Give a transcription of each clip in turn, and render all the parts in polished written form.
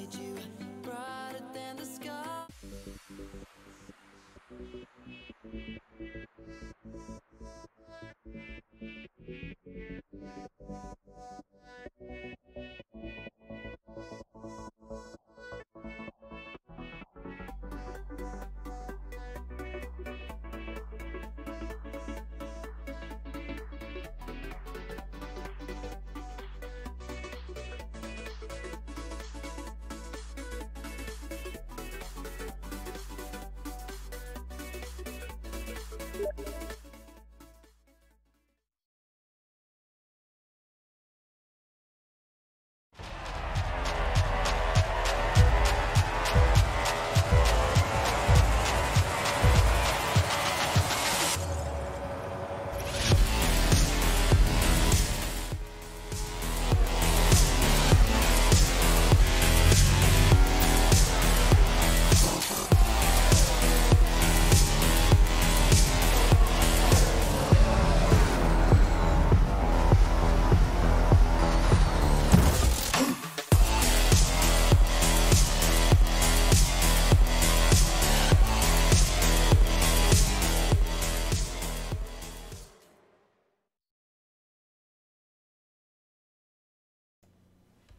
made you brighter than the sky.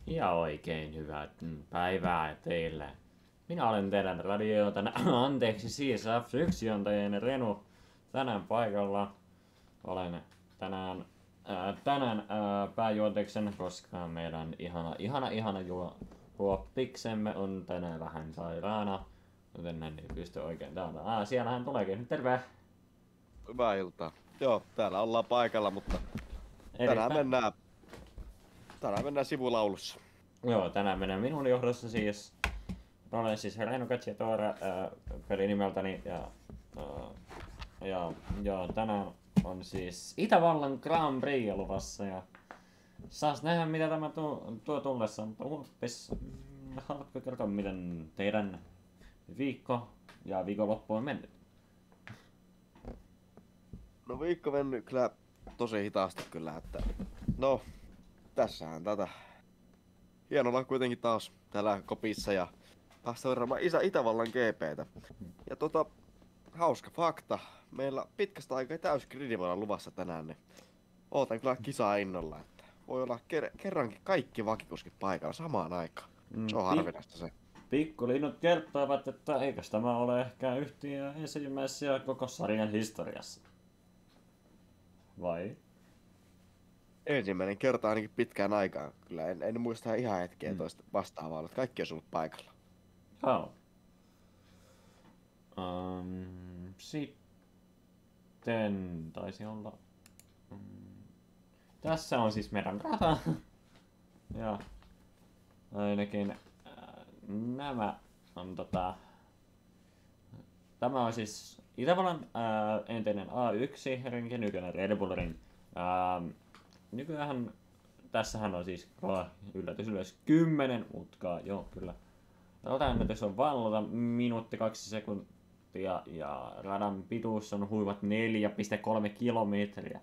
Ja oikein hyvää päivää teille. Minä olen teidän radioiltana, anteeksi siis F1-juontajien Renu tänään paikalla. Olen tänään pääjuonteksen, koska meidän ihana juoppiksemme on tänään vähän sairaana. Joten hän ei pysty oikein täältä. Siellä hän tuleekin. Terve! Hyvää iltaa. Joo, täällä ollaan paikalla, mutta tänään mennään sivulaulussa. Joo, tänään mennään minun johdossa siis. Olen siis Reino Katsiatora pelinimeltäni ja tänään on siis Itävallan Grand Prix luvassa ja saas nähdä mitä tämä tuo tullessa, mutta huoppis, haluatko kertoa miten teidän viikko ja viikonloppu on mennyt? No viikko mennyt kyllä tosi hitaasti kyllä, että no tässähän tätä. Hienolla kuitenkin taas täällä kopissa ja päästä seuraamaan Itävallan GP:tä. Ja hauska fakta, meillä pitkästä aikaa täysgridivoidaan luvassa tänään, niin ootan kyllä kisaa innolla, että voi olla kerrankin kaikki vakikuskit paikalla samaan aikaan. Se on harvinaista se. Pikkulinnut kertovat, että eikös tämä ole ehkä yhtiö ensimmäisiä koko sarjan historiassa. Vai? Ensimmäinen kerta ainakin pitkään aikaan. Kyllä en muista ihan hetkeä toista vastaavaa, että kaikki on ollut paikalla. Joo. Sitten taisi olla... Tässä on siis meidän rata. Ja ainakin nämä on tämä on siis Itävallan entinen A1-rinki, nykyinen Red Bull Ring. Nykyään tässähän on siis yllätys 10 mutkaa, joo kyllä. Rataennätys on vallata minuutti 2 sekuntia ja radan pituus on huimat 4,3 kilometriä.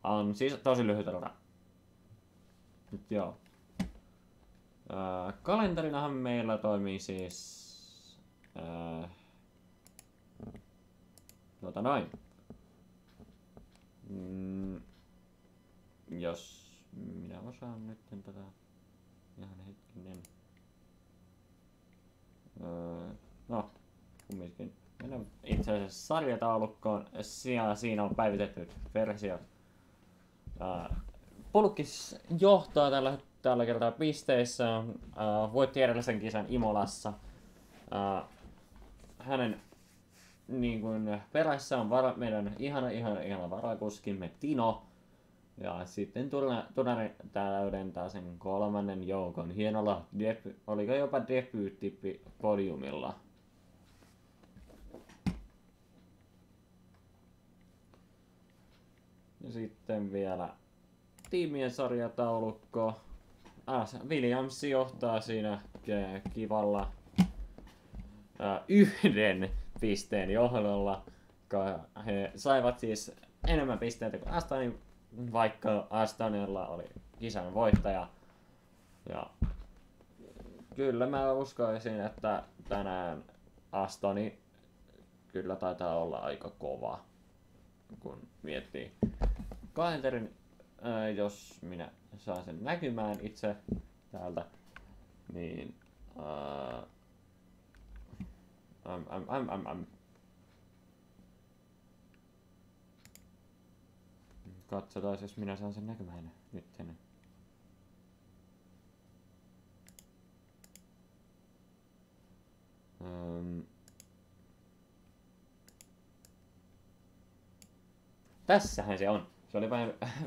On siis tosi lyhyt rata. Nyt joo. Kalenterinahan meillä toimii siis noin. Jos minä osaan nyt tätä ihan hetkinen. No, kumminkin. Mennään itse asiassa sarjataulukkoon. Siinä on päivitetyt versiot. Pulkkis johtaa tällä kertaa pisteissä. Voitti edellisen kisan Imolassa. Hänen niin kuin perässä on meidän ihana varakuskimme Tino. Ja sitten Tunari täydentää sen kolmannen joukon hienolla, oliko jopa debyytti podiumilla. Ja sitten vielä tiimien sarjataulukko. Williams johtaa siinä kivalla 1 pisteen johdolla. He saivat siis enemmän pisteitä kuin Aston, vaikka Astonilla oli kisan voittaja. Ja Kyllä mä uskoisin, että tänään Astoni kyllä taitaa olla aika kova, kun miettii kalenterin, jos minä saan sen näkymään itse täältä, niin katsotaan, jos minä saan sen näkymään nyt. Tässähän se on. Se oli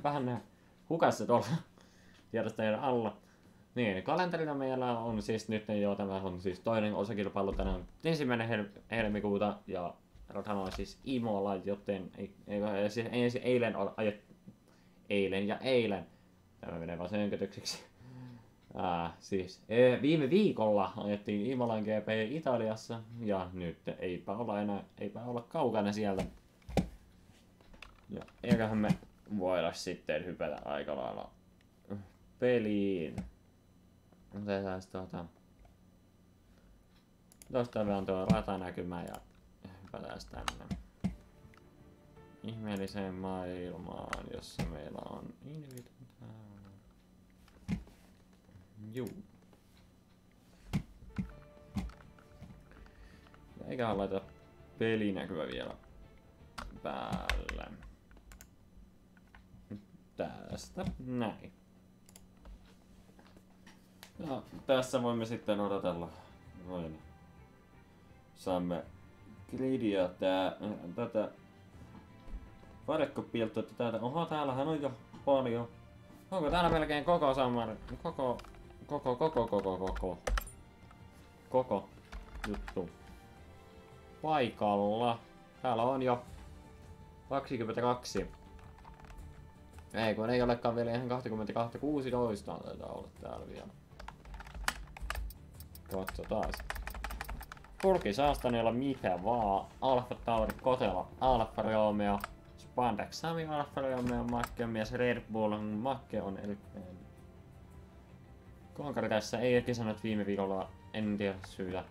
vähän hukassa tuolla tiedostajan alla. Niin, kalenterina meillä on siis nyt jo, tämä on siis toinen osakilpailu tänään 1. helmikuuta ja ratahan on siis Imola, joten ei eilen. Tämä menee vaan sönkötykseksi. Siis viime viikolla ajettiin Imolan GP Italiassa ja nyt eipä olla kaukana sieltä. Ja eiköhän me voida sitten hypätä aika lailla peliin. Otetaan tuosta vaan tuo ratanäkymä ja hypätään tänne ihmeelliseen maailmaan, jossa meillä on juu. Eiköhän laita pelinäkyvä vielä päälle. Tästä näin. Ja tässä voimme sitten odotella. Noin. Saamme gridia tätä vadekkopilttoa täältä. Oho, täällähän on jo paljon. Onko täällä melkein koko sammari? Koko juttu paikalla. Täällä on jo 22. Ei kun ei olekaan vielä ihan 22, 16 taitaa olla täällä vielä. Katsotaan. Purki Saastaneella mitä vaan. Alfa Tauri Kotela, Alfa Romeo, Spandex Sami, Alfa Romeo, Makke on mies, Red Bull, Makke on eli Konkari tässä ei kisannut viime viikolla, en tiedä syytä.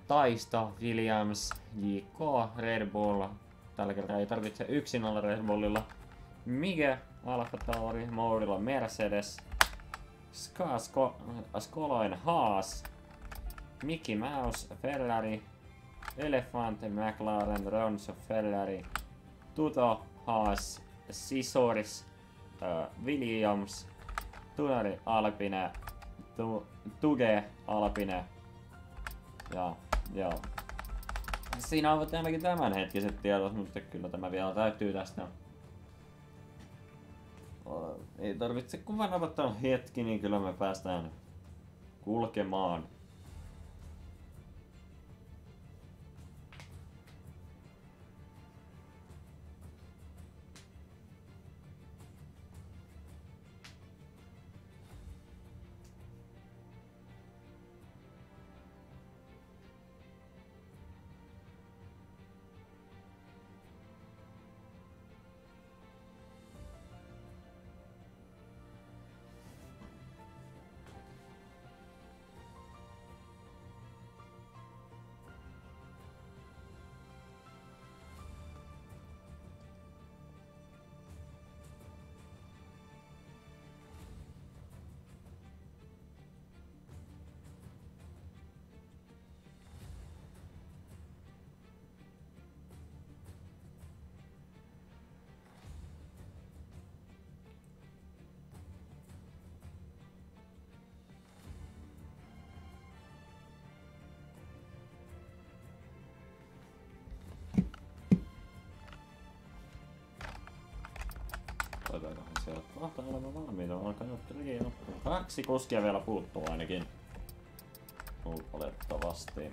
Taisto, Williams, JK, Red Bull. Tällä kertaa ei tarvitse yksin olla Red Bullilla. Mige, Alfa Tauri, Mourilla Mercedes, Skoloin Haas, Mickey Mouse Ferrari, Elefante McLaren, Ronso Ferrari, Tuto Haas, Sisoris Williams, Tunari Alpine, Tuge Alpine ja siinä on ainakin tämänhetkiset tiedot, mutta kyllä tämä vielä täytyy tästä. Ei tarvitse kun vaan odottaa hetki, niin kyllä me päästään kulkemaan. Laitetaankohan siellä kohta olemme valmiita, alkaa jo 2 kuskia vielä puuttuu ainakin. Olettavasti.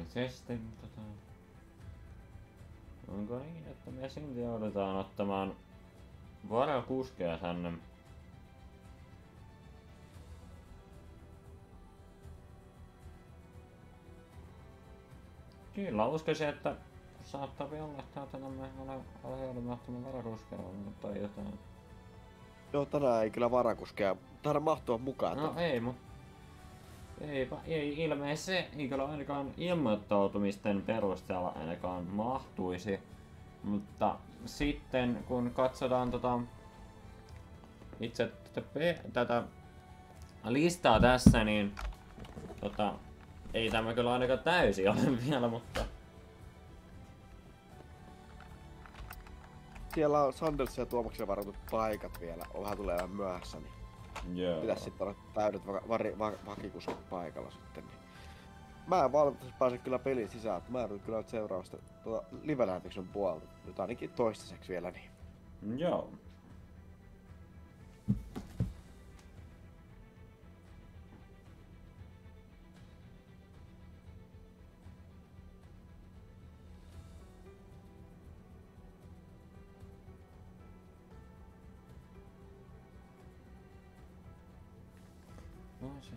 mahdollisesti onko niin, että me silti joudutaan ottamaan varakuskeja tänne? Kyllä uskoisin, että saattaa olla, että otamme joudumme ottamaan varakuskeja tai jotain. Joo, tänään ei kyllä varakuskeja taida mahtua mukaan. No ei, ei ilmeisesti ei kyllä ainakaan ilmoittautumisten perusteella ainakaan mahtuisi. Mutta sitten kun katsotaan itse tätä listaa tässä, niin ei tämä kyllä ainakaan täysi ole vielä, mutta Siellä on Sandelsia ja Tuomaksella varatut paikat vielä. Vähän tulee vähän myöhässä, niin joo. pitäis sitten olla täydet vakikuskit paikalla sitten. Niin. Mä en valitettavasti pääse kyllä pelin sisään. Mä en kyllä nyt seuraavasta live-lähetyksen puolta. Nyt ainakin toistaiseksi vielä niin. Joo. No se.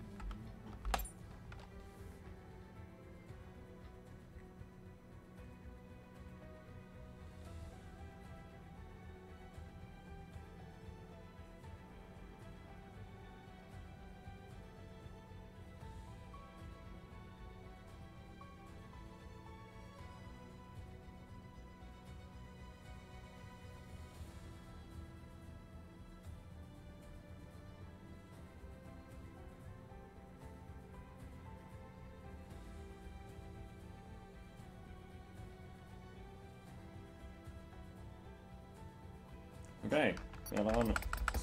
Okei, siellä on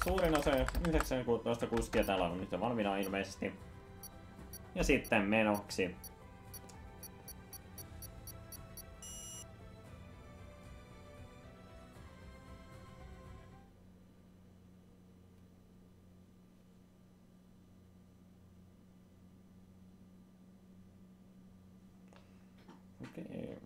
suurin osa 19 kuskia täällä on nyt valmiina ilmeisesti. Ja sitten menoksi. Okei.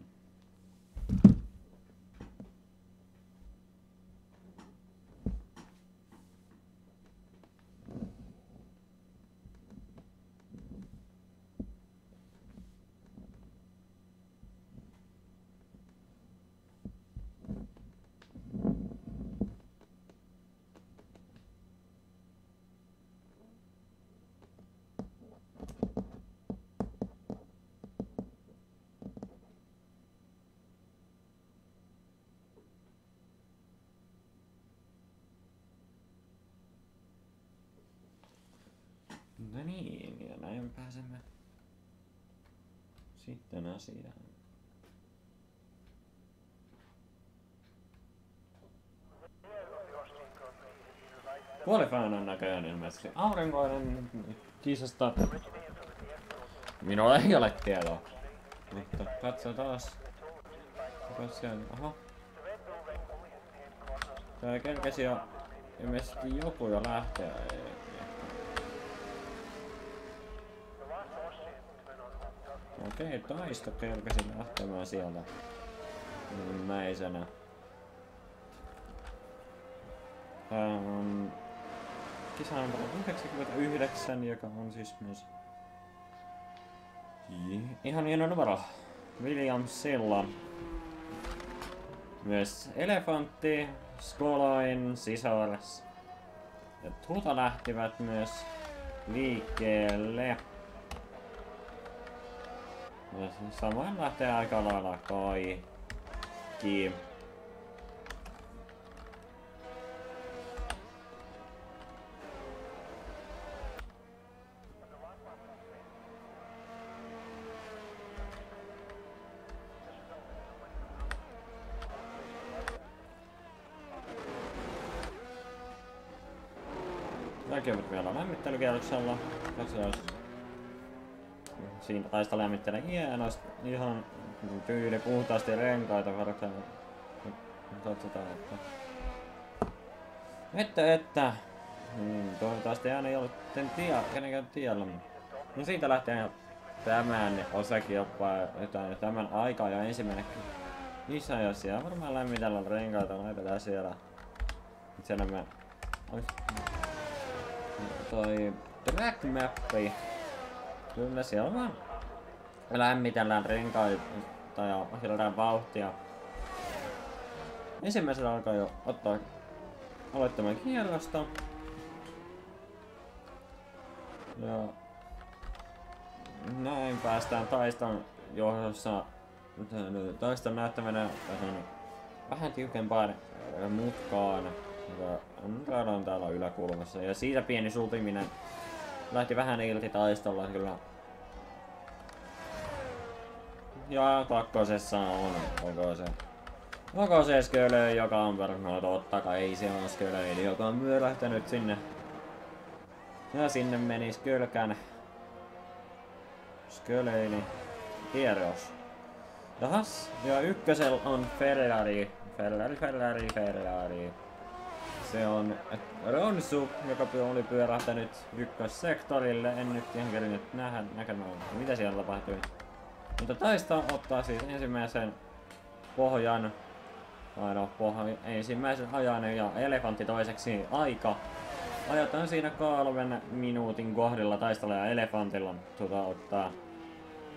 No niin, ja näin pääsemme sitten asiaan. Qualifying on näköjään ilmeisesti aurinkoinen kisasta. Minulla ei ole tietoa. Mutta katsotaan. Oho. Tää kerkesi jo ilmeisesti joku jo lähteä. Okei, Taisto kerkesi lähtemään sieltä ilmeisenä. Kisa numero 99, joka on siis myös ihan hieno numero Williamsilla. Myös Elefantti, Skoloin, Sisores ja Tuta lähtivät myös liikkeelle. Ja samoin lähtee aika lailla kaikki. Näkyy vielä lämmittelykierroksella. Katsotaan. Siinä taista lämmittelee hienosti, ihan tyyli puhtaasti renkaita varten. Katsotaan, että. Toivottavasti hän ei ollut kenenkään tiellä. No siitä lähtien tämän osakilpailutan tämän aikaa ja ensimmäinen kisa ja siellä varmaan lämmitellä renkaita laitetaan siellä. Siellä mä toi track mappi. Kyllä siellä vaan lämmitellään renkaita ja ohjellaan vauhtia. Ensimmäisenä alkaa jo aloittamaan kierrosta. Ja näin päästään taiston johdossa taiston näyttämänä vähän tiukempaan mutkaan, joka on täällä yläkulmassa. Ja siitä pieni sultiminen lähti vähän irti taistolla kyllä. Ja kakkosessa on onko se Skölöi, joka on no totta kai ei se on Skölöi, joka on myörähtänyt sinne. Ja sinne meni Skölöini kierros. Jahas, ja ykkösellä on Ferrari. Se on Ronsu, joka oli pyörähtänyt ykkössektorille. En nyt ihan kerinyt näkemään, mitä siellä tapahtui. Mutta Taisto ottaa siis ensimmäisen pohjan. Ensimmäisen ajan ja Elefantti toiseksi aika. Ajataan siinä 3 minuutin kohdilla Taistolla ja Elefantilla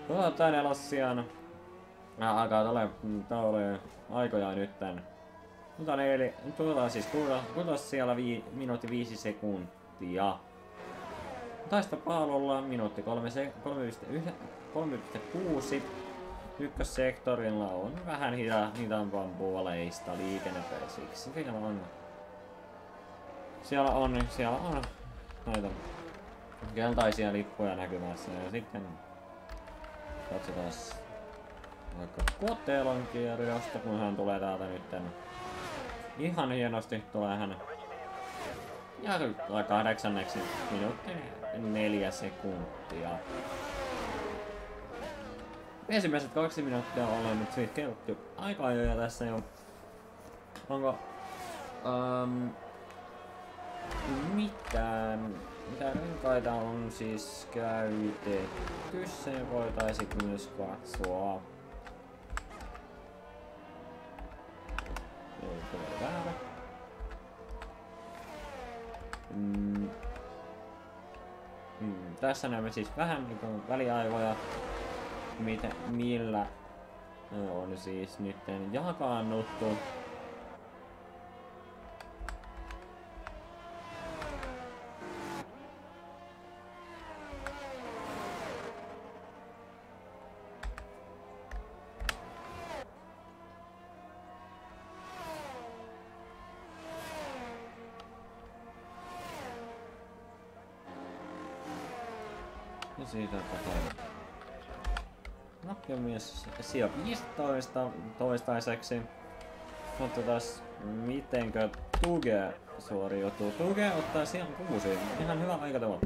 ottaa nelossian. Alkaa tulee aikoja nytten. Siis kutos siellä minuutti 5 sekuntia. Taisto paalulla minuutti 3,6. Ykkössektorilla on vähän hitaampaan puoleista liikennettä, siksi siellä on näitä keltaisia lippuja näkymässä ja sitten katsotaan vaikka Kotelon kierrosta, kun hän tulee täältä nytten. Ihan hienosti tulee hän. Ja 8 minuutti 4 sekuntia. Ensimmäiset 2 minuuttia ollaan nyt siis kerrottu aika ajoja tässä jo. Onko mitä renkaita on siis käytetty, se voitaisiin myös katsoa. Väärä. Tässä näemme siis vähän väliaivoja, millä on siis nytten jakannuttu. Ja siitä Nakkemies sija 15 toistaiseksi. Katsotaan mitenkö Tuge suoriutuu. Tuge ottaa sijan 6. Ihan hyvä aikataulu.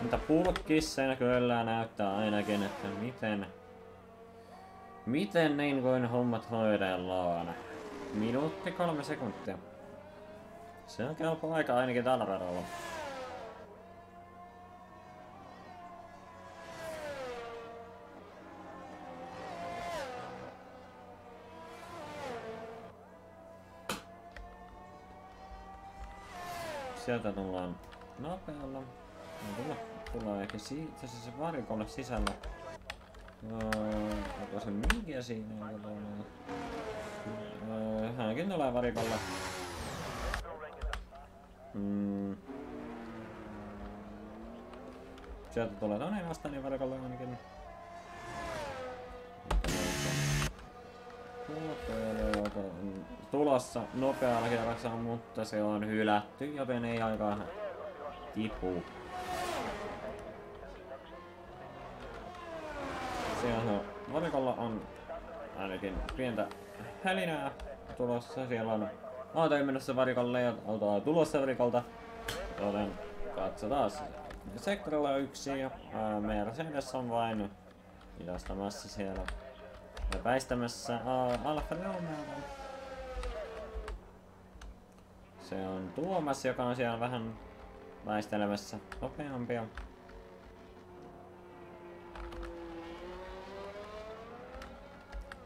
Mutta Pulkkissen kyllä näyttää ainakin, että miten niin kuin hommat hoidellaan. Minuutti 3 sekuntia. Se on kelpo aika ainakin tällä radalla. Sieltä tullaan nopealla. Tullaan ehkä siitä se varikolle sisällä. Onko se mikä siinä? Hänkin tulee varikolle. Sieltä tulee toinen vastainen varikolle ainakin. Tulossa nopealla kierroksessa, mutta se on hylätty, joten ei aika tipu. Siellä varikolla on ainakin pientä hälinää tulossa. Siellä on autoja menossa varikolle ja autoa tulossa varikolta. Joten katsotaan. Sektorilla 1 ja Mercedes on vain hidastamassa siellä. Ja väistämässä Alfa Romeota. Se on Tuomas, joka on siellä vähän väistelemässä nopeampia.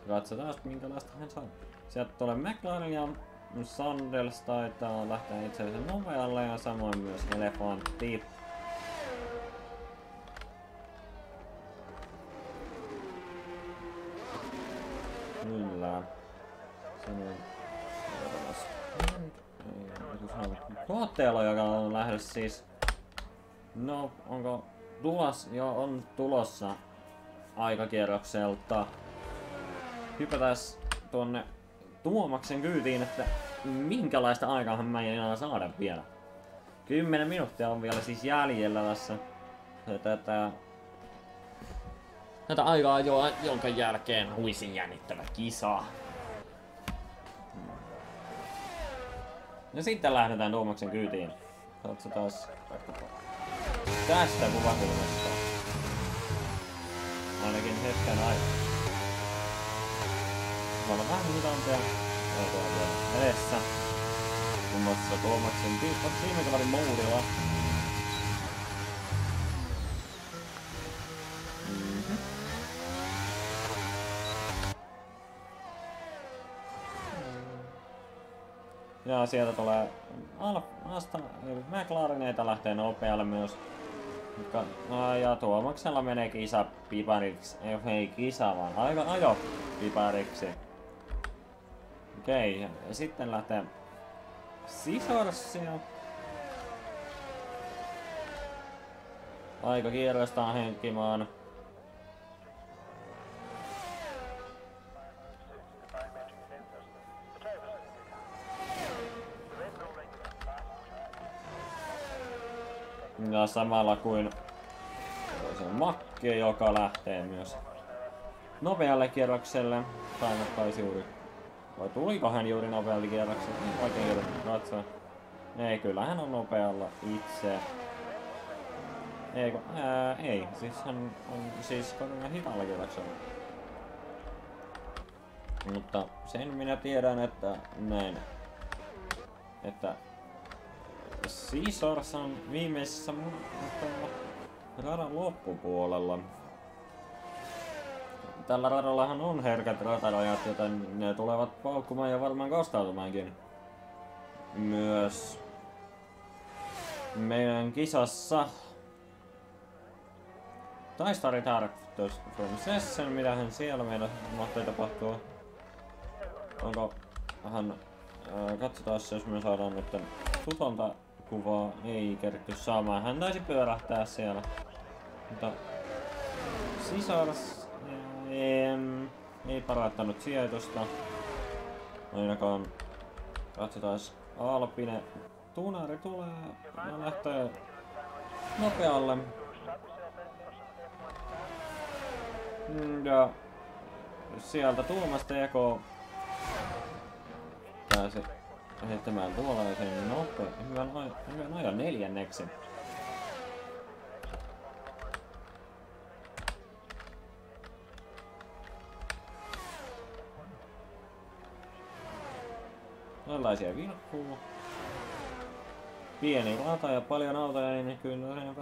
katsotaan minkälaista hän saa. Sieltä tulee McLaren ja Sandels taitaa lähteä itse asiassa nopealle ja samoin myös Elefantti. Kyllä. Kohteella, joka on lähdössä siis. No, onko tulos? Joo, on tulossa aikakierrokselta. Hypätäs tuonne Tuomaksen kyytiin, että minkälaista aikaahan mä en enää saada vielä. 10 minuuttia on vielä siis jäljellä tässä. Tätä aikaa jonka jälkeen huisin jännittävä kisa. Ja sitten lähdetään Tuomaksen kyytiin. Katsotaan tästä kuvakulmasta. Ainakin hetken aikaa. Me ollaan vähän hitaampia. Ollaan vielä edessä. Muun muassa Tuomaksen viime kaverin Mourila. Ja sieltä tulee McLareneita lähtee nopealle myös. Ja Tuomaksella menee kisa pipariksi. Ei kisa vaan ajo pipariksi. Okei, ja sitten lähtee Sisorsia. Aika kierrostaa henkkimaan. Ja samalla kuin se Makke, joka lähtee myös nopealle kierrokselle. Taisi juuri. Vai tuliko hän juuri nopealle kierrokselle? Ei oikein yritetty katsoa. Ei, kyllä hän on nopealla itse. Ei, siis hän on siis kokonaan hitaalla kierroksella. Mutta sen minä tiedän, että näin. Että Caesars on viimeisessä radan loppupuolella. Tällä radallahan on herkät ratarajat, joten ne tulevat paukkumaan ja varmaan kostautumaankin. Myös meidän kisassa Taistari Tarktus from Session, mitähän siellä meillä mahtaa tapahtua. Onko hän katsotaan, jos me saadaan nyt tutonta kuvaa. Ei kerty saamaan. Hän taisi pyörähtää siellä. Mutta Caesars ei parantanut sijoitusta. Ainakaan katsotaan Alpine. Tunari tulee ja lähtee nopealle. Ja sieltä Tuomas TK pääsi heittämään tuollaisen hyvän ajan neljänneksi. Tällaisia vilkkuu. Pieni rata ja paljon autoja, niin kyllä se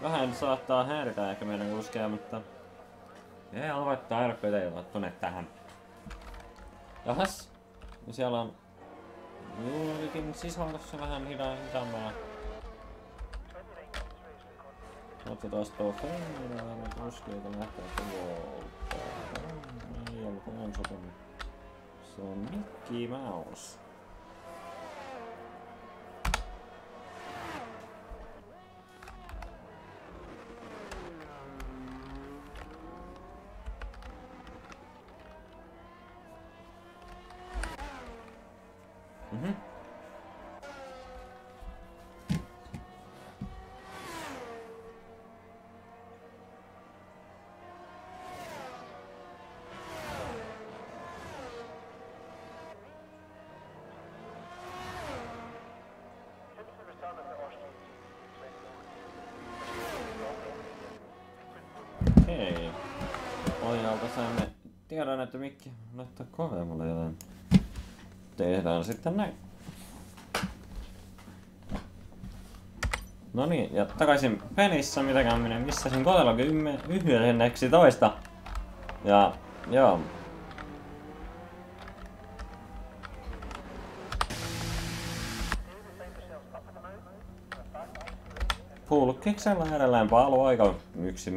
vähän saattaa häiritä ehkä meidän kuskeja, mutta ei aloittaa RPT ei lattuneet tähän. Jahas, ja siellä on juurikin sisällössä vähän hitaammalla. Otetaan tuo Fennilainen kuski, joka lähtee tuolta. Ei ollut ihan sopinut. Se on Mickey Mouse. Hei. Ojalta saimme tiedon, että Mikki laittaa kovemmalle jotain. Tehdään sitten näin. No niin, ja takaisin pelissä, mitäkään minä missasin kotella 11. Ja joo. Full kicksellä edelleen paloaika 1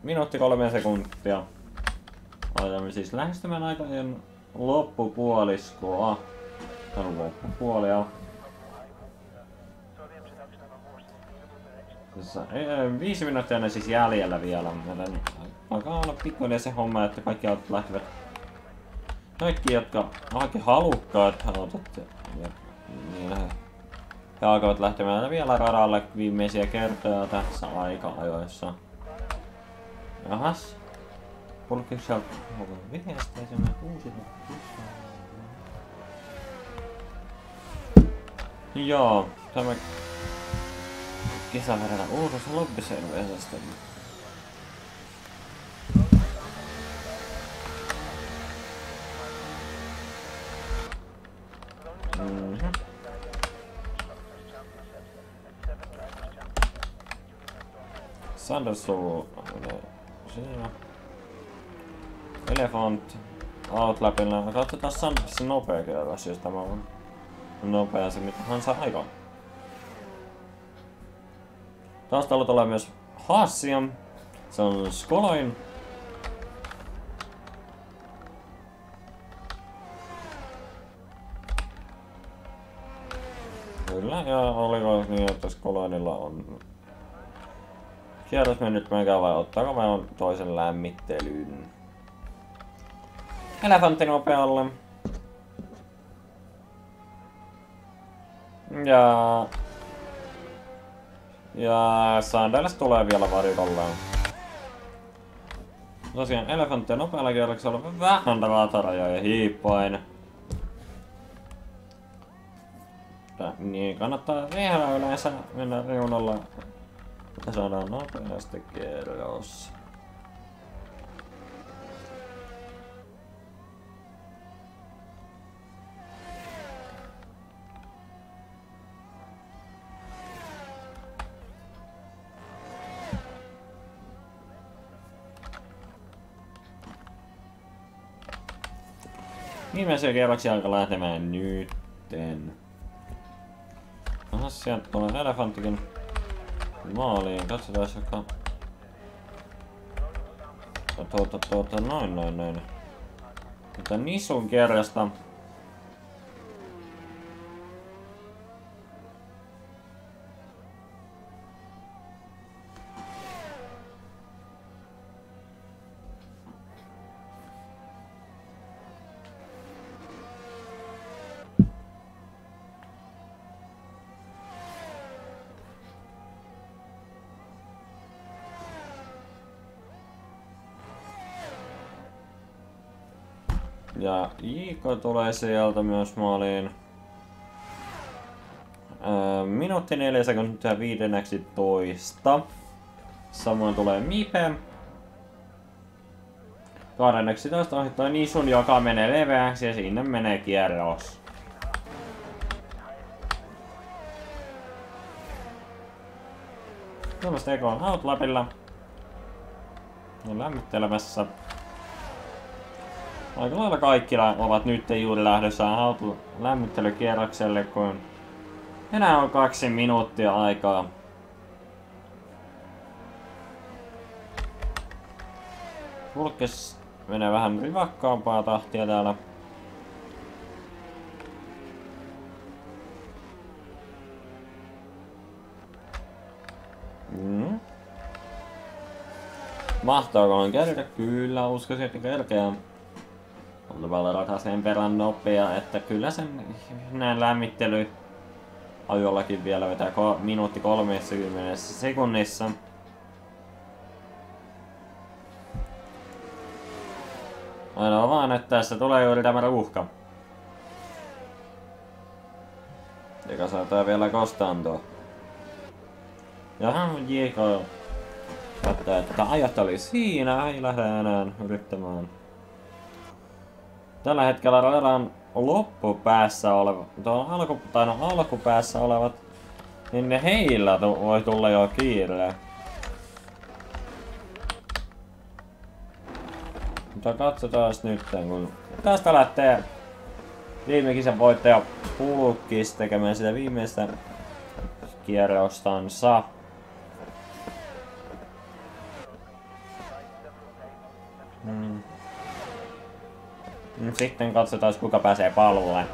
minuutti 3 sekuntia. Aloitamme siis lähestymään aikojen loppupuoliskoa. Tän loppupuolia. 5 minuuttia on siis jäljellä vielä. Alkaa olla pikkuinen se homma, että kaikki autot lähtevät. Kaikki, jotka onkin halukkaat autot, niin he alkavat lähtemään vielä radalle viimeisiä kertoja tässä aika-ajoissa. Jahas. Pulkissa viestejä semmoinen uusi. Joo, tämä kisa vedetään uudessa lobbyserveisesta. Sanders on siinä. Elefant Outläpillä. Katsotaan Sandersin nopea kierros, jos tämä on nopea se mitä hän saa aikaan. Taustalla tulee myös Haasia. Se on Skoloin. Kyllä, ja oliko niin, että Skoloinilla on kierros mennyt meikä vai ottaako mä on toisen lämmittelyn? Elefantti nopealle. Ja Sanders tulee vielä varikolleen. Tosiaan elefantti nopealla kierroksella on vähän raataroja ja hiippain. Niin kannattaa vielä yleensä mennä reunalla, että saadaan nopeasti kierros. Viimeisiä kierroksia alkaa lähtemään nytten. Aha, sieltä tulee elefanttikin maaliin. Katsotaan joka... Noin. Mutta Nisun kierrosta. Ja Jiko tulee sieltä myös maaliin. Minuutti 4 sekuntia 15. Samoin tulee Mipe. 12 ohittaa Nisun, joka menee leveäksi ja sinne menee kierros. Tuollaista Eko on Outlapilla. On lämmittelemässä. Aika lailla kaikki ovat nyt juuri lähdössä lämmittelykierrokselle, kun enää on 2 minuuttia aikaa. Pulkkis menee vähän rivakkaampaa tahtia täällä. Mahtaako kerkeä? Kyllä, uskoisin, että kerkeää. Valrata sen verran nopea, että kyllä sen näin lämmittely ajollakin vielä vetää minuutti 30 sekunnissa. Ainoa vaan, että tässä tulee juuri tämä ruuhka. Joka saattaa vielä kostaantua. Ja Jiko katsoo, että tämä ajat oli siinä, ei lähde enää yrittämään. Tällä hetkellä radan loppupäässä olevat, alkupäässä olevat, niin ne heillä voi tulla jo kiire. Mutta katsotaan nyt, kun tästä lähtee viime kisan voittaja Pulkkis tekemään sitä viimeistä kierrostansa. Sitten katsotaan, kuka pääsee pallolle.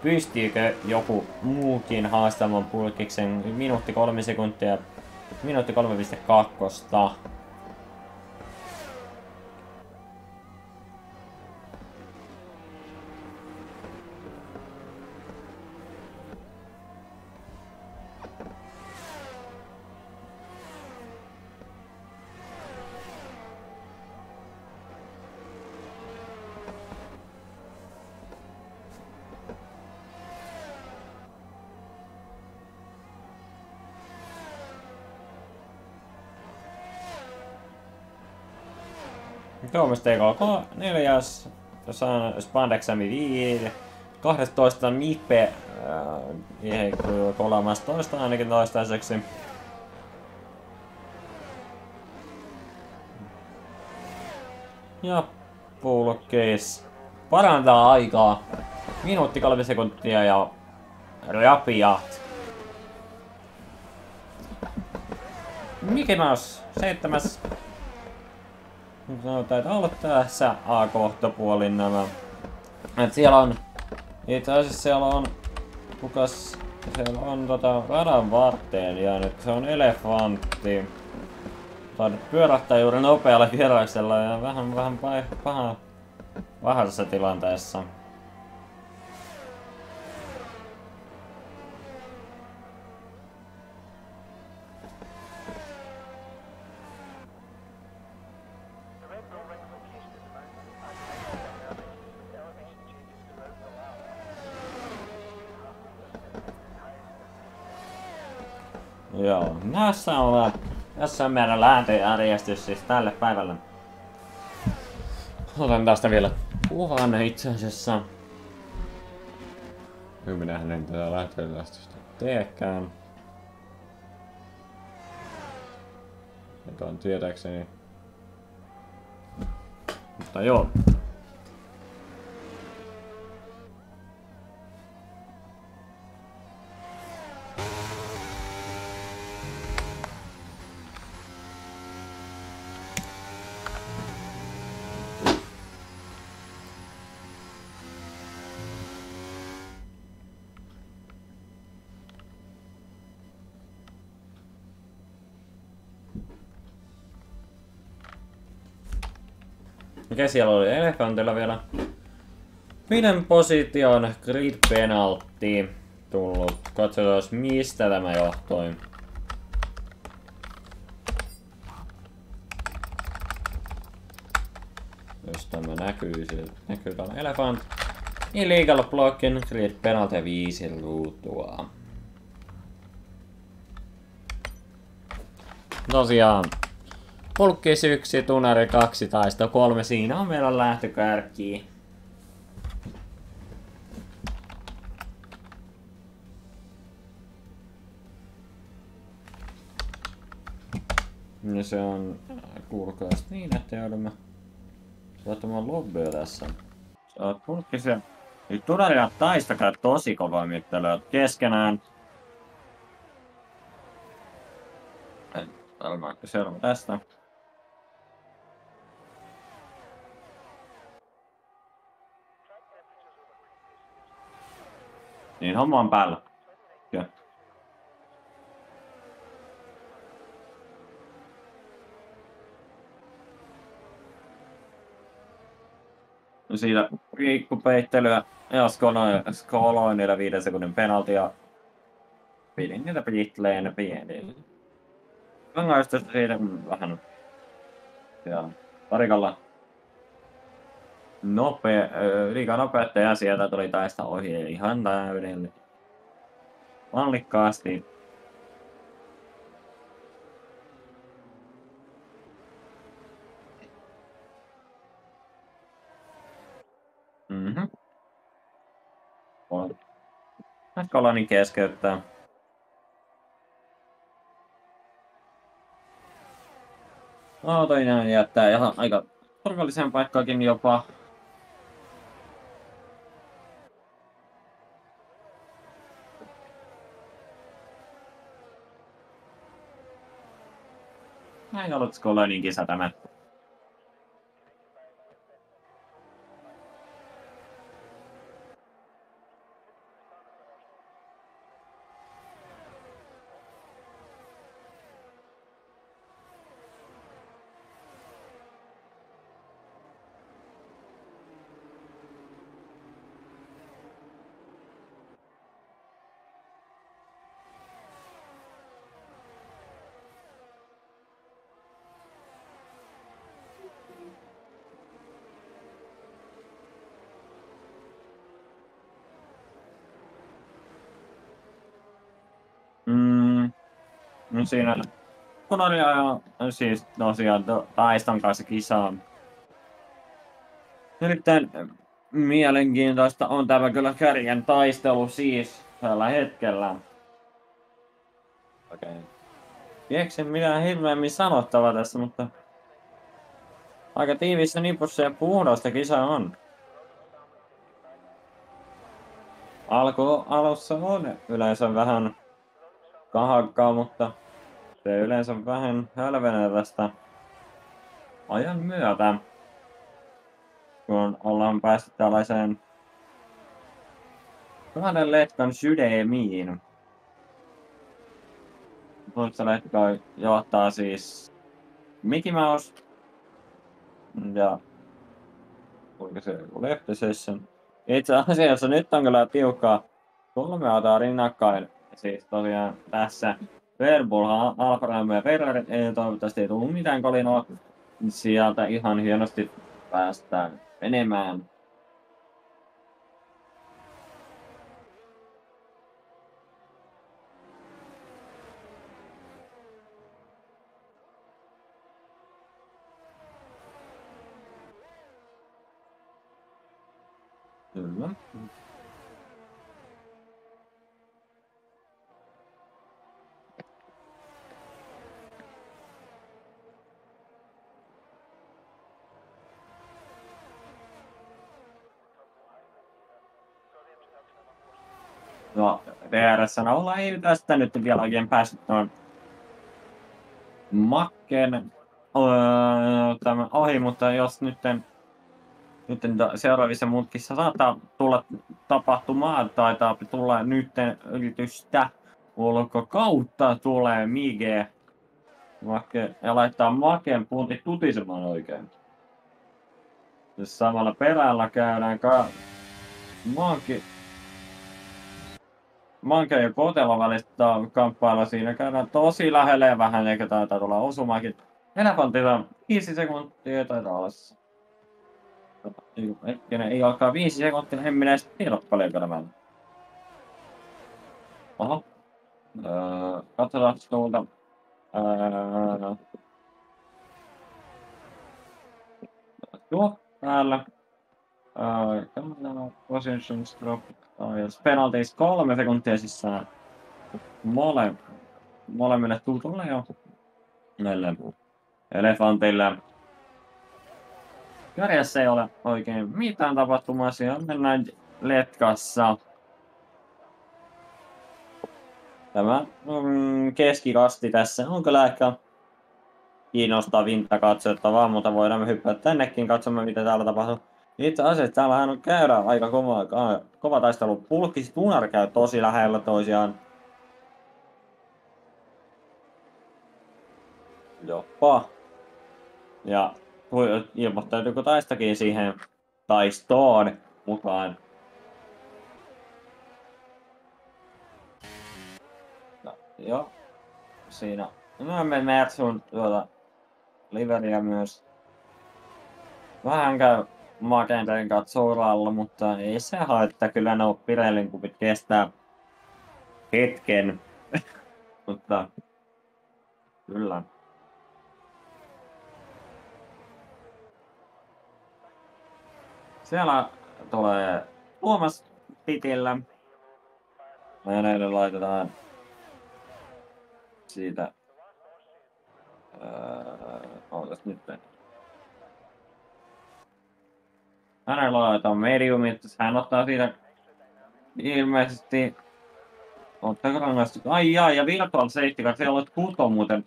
Pystyykö joku muukin haastamaan Pulkkiksen minuutti 3 sekuntia, minuutti 3,2. Tuomas TK 4. Spandexami 5. 12 Nipe. 13 ainakin toistaiseksi. Ja Pulkkis parantaa aikaa. Minuutti 3 sekuntia ja rapiat. Mickey Mouse 7. No, taitaa olla tässä A-kohtapuolin nämä. Et siellä on... Itse asiassa siellä on... Kukas... Siellä on radan varteen jäänyt. Se on elefantti. Taidat pyörähtää juuri nopealla kierroksella ja vähän pahassa tilanteessa. Joo, tässä on meidän lääntöjärjestys siis tälle päivälle. Otan tästä vielä kuvan itse asiassa. Minähän en tätä lääntöjärjestystä teekään. Nyt on tietääkseni. Mutta joo. Mikä siellä oli elefantilla vielä? 5 position grid penalty tullut. Katsotaan mistä tämä johtui. Jos tämä näkyy täällä elefant. Illegal blocking, grid penalty 5 ruutua. Tosiaan. Pulkkis 1, Tunari 2, Taisto 3. Siinä on meillä lähtökärki. Ja se on... Kuulkaas niin, että joudumme laittamaan lobbyä tässä. Sä oot Pulkkis ja... Tunari ja Taisto käy tosi kovaa mittelyä keskenään. Varmaan seuraava tästä. Niin, homma on päällä. Joo. No siitä viikkupeittelyä ja skoloinilla 5 sekunnin penaltia. Pidin niitä pitleen pieniä. Rangaistusta siitä vähän. Ja parikalla liikaa nopeutta ja sieltä tuli taista ohi ihan täydellinen. Mallikkaasti. Koloni keskeyttää. Autoineen jättää ihan aika turvalliseen paikkaakin jopa. Näin ollut Skolonin kisa tämä. No siinä kun oli siis tosiaan Taiston kanssa kisaa. Erittäin mielenkiintoista on tämä kyllä kärjen taistelu siis tällä hetkellä. Okei. Keksin mitään hirveämmin sanottavaa tässä, mutta aika tiivissä nipussa ja puhdasta kisa on. Alussa on yleensä vähän kahakkaa, mutta se yleensä vähän hälvenee tästä ajan myötä, kun ollaan päästy tällaiseen 2 letkan sydämiin. Toista letkaa johtaa siis Mickey Mouse ja kuinka se Left Session. Itse asiassa nyt on kyllä tiukkaa 3 autoa rinnakkain. Siis tosiaan tässä Red Bull, Alfa Romeo ja Ferrari, toivottavasti ei tullut mitään kolinoa. Sieltä ihan hienosti päästään menemään. Kyllä. No, DRS-naulla ei tästä nyt vielä oikein päässyt tuon Macken tämän ohi, mutta jos nytten seuraavissa mutkissa saattaa tulla tapahtumaan, taitaa tulla nytten yritystä ulkokautta tulee Mige ja laittaa Maken puntit tutisemaan oikein. Jos samalla perällä käydään Manke ja Kotelo välistä kamppailla, siinä käydään tosi lähelle ja vähän eikä taitaa tulla osumaakin. Elefantilla 5 sekuntia taitaa olla. Hetkinen, ei alkaa 5 sekuntia, en minä edes tiedä paljonko nämä. Oho. Katsotaan tuolta. Tuo täällä. Positions drop. Penalties 3 sekuntia sisään. Molemmille tutulle jo. Näille elefantille. Kärjessä ei ole oikein mitään tapahtumaa, siellä mennään letkassa. Tämä keskikasti tässä on kyllä ehkä kiinnostavinta katsottavaa, mutta voidaan hyppää tännekin katsomaan mitä täällä tapahtuu. Itse asiassa täällähän on käydään aika kova taistelu. Pulkkis Tunar käy tosi lähellä toisiaan. Jopa. Ja ilmoittautuuko Taistakin siihen taistoon mukaan? No, joo. Siinä näemme Mersun liveriä myös. Vähän käy Maken renkaat souralla, mutta ei se haittaa. Kyllä ne Pirellin kupit kestää hetken. Mutta kyllä. Siellä tulee Tuomas pitillä. Meille laitetaan siitä. Ootas nyt. hänellä laitetaan mediumit, hän ottaa siitä ilmeisesti. Ottaako rangaistus? Ai jaa, ja Virtual Safety Car, siellä olet Kuto muuten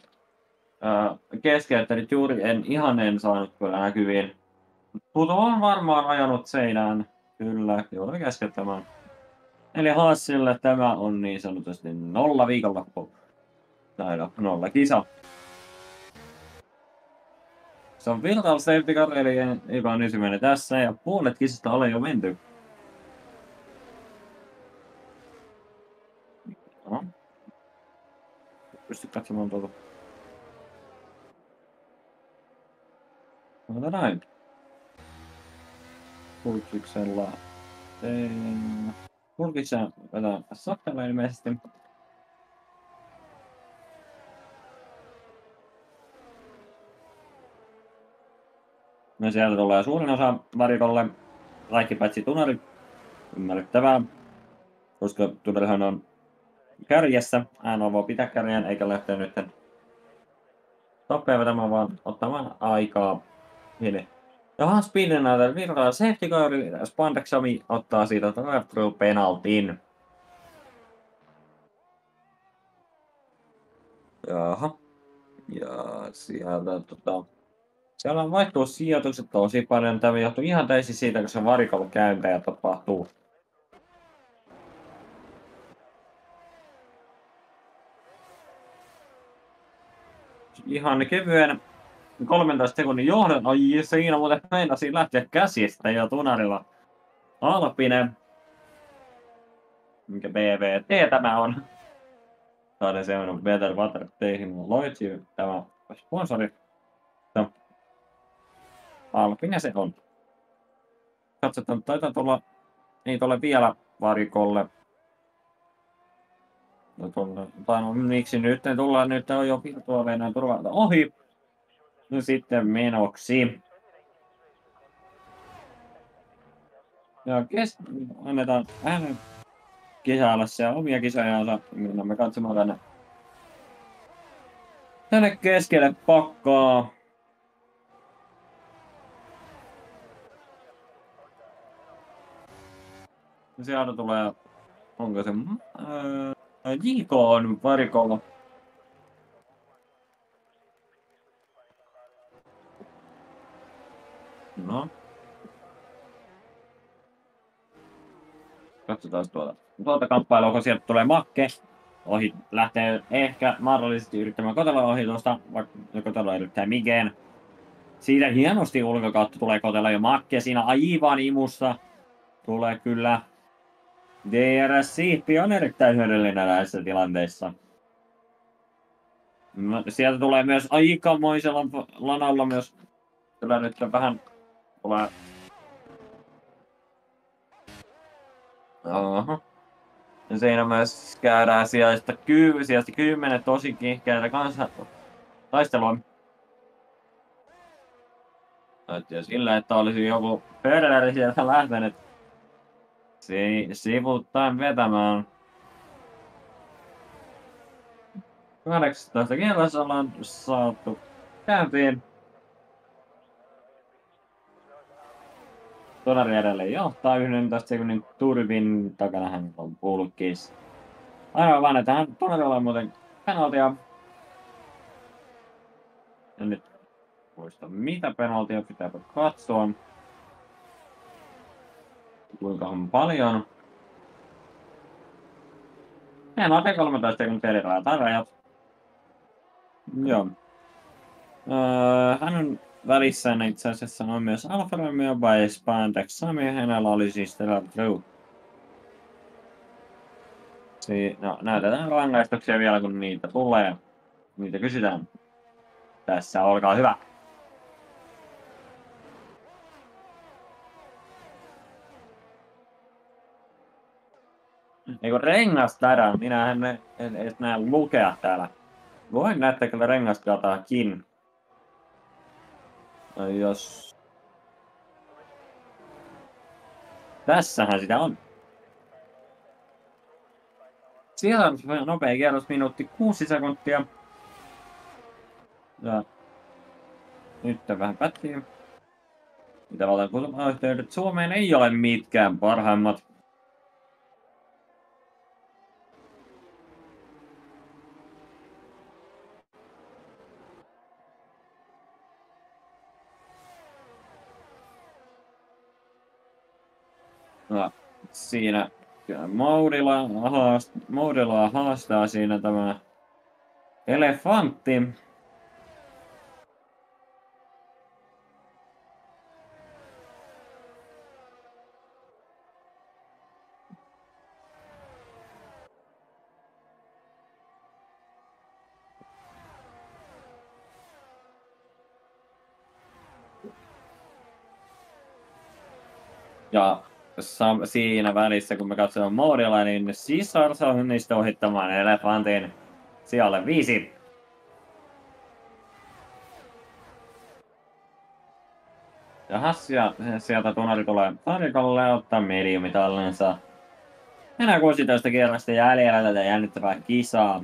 keskeyttänyt juuri, en saanut kyllä näkyviin. Kuto on varmaan ajanut seinään, kyllä, joudui keskeyttämään. Eli Haasille tämä on niin sanotusti 0 viikonloppu. Tai 0 kisa. Se on Virtual Safety Car, eli joka on ensimmäinen tässä, ja puolet kisasta ole jo menty. No. Pysty katsomaan tuolta. Mutta näin. Pulkiksella. Pulkiksen vetää sakkalla ilmeisesti. No sieltä tulee suurin osa varikolle. Kaikki paitsi tunnari. Ymmärrettävää. Koska tunnarihan on kärjessä. Hän voi pitää kärjen eikä lähteä nyt stoppia vetämään, vaan ottamaan aikaa. Hiili. Ja Hans Pillen näytää virtaa safety car. Spandexami ottaa siitä drive-through penaltin. Jaha. Ja sieltä siellä on vaihtuu sijoitukset tosi paljon. Tämä johtuu ihan täysin siitä, kun se varikolla käyntäjä tapahtuu. Ihan kevyen 13 sekunnin johdon. Ai siinä muuten meinasi lähteä käsistä jo tunarilla. Alpinen. Mikä BVT tämä on? Saadaan seuraavan Better Water Teihin Loitsi. Tämä sponsori. No. Alpinen se on. Katsotaan, taitaa tulla. Ei tule vielä varikolle. No, miksi nyt tullaan? Nyt on jo virtuaalinen turvalta ohi. No sitten menoksi. Ja annetaan hänen kisailla siellä omia kisajansa. Mennään katsomaan tänne keskelle pakkaa. Sieltä tulee, onko se JK on varikolla. No. Katsotaan tuolta kamppailua, kun sieltä tulee Makke. Ohi lähtee ehkä mahdollisesti yrittämään Kotela ohitusta, vaikka Kotela yrittää Migen. Siitä hienosti ulkokautta tulee Kotela ja Makke siinä aivan imussa. Tulee kyllä. DRS-siippi on erittäin hyödyllinen näissä tilanteissa. Sieltä tulee myös aikamoisella lanalla myös. Kyllä nyt vähän tulee. Aha. Ja siinä myös käydään sijasta 10 tosi kiihkeitä kanssa taistelua. Ja sillä, että olisi joku Ferrari sieltä lähtenyt sivuuttain vetämään. 18 kierrossa ollaan saatu käyntiin. Tonari edelleen johtaa 11 sekunnin turvin takana hän on pulkkis. Ainoa vaan, että hän Tonarilla on muuten penaltia. Ja nyt muista mitä penaltia pitääpä katsoa. Kuinka on paljon. Penaltia 13 sekuntia eri rajat. Joo. Hän on välissä itse asiassa on myös Alfa Romeo by Spandex Sami. Hänellä oli siis tällä True. No, näytetään rangaistuksia vielä, kun niitä tulee. Niitä kysytään. Tässä, olkaa hyvä. Eikö rengastadan? Minä en edes näe lukea täällä. Voin näyttää kyllä rengasdataakin. Jos... Tässähän sitä on. Siellä on nopea kierros, minuutti 6 sekuntia. Ja... Nyt vähän pätkii. Itävallan kulmayhteydet Suomeen ei ole mitkään parhaimmat. No, siinä Moudilaa haastaa siinä tämä elefantti. Ja siinä välissä, kun me katsomme Moudilla, niin Scissors onnistui ohittamaan elefantin sijalle 5. Ja Hassia sieltä tunnari tulee tarjolle ottaa mediumitallensa. Enää 16 kierrosta jäljellä tätä jännittävää kisaa.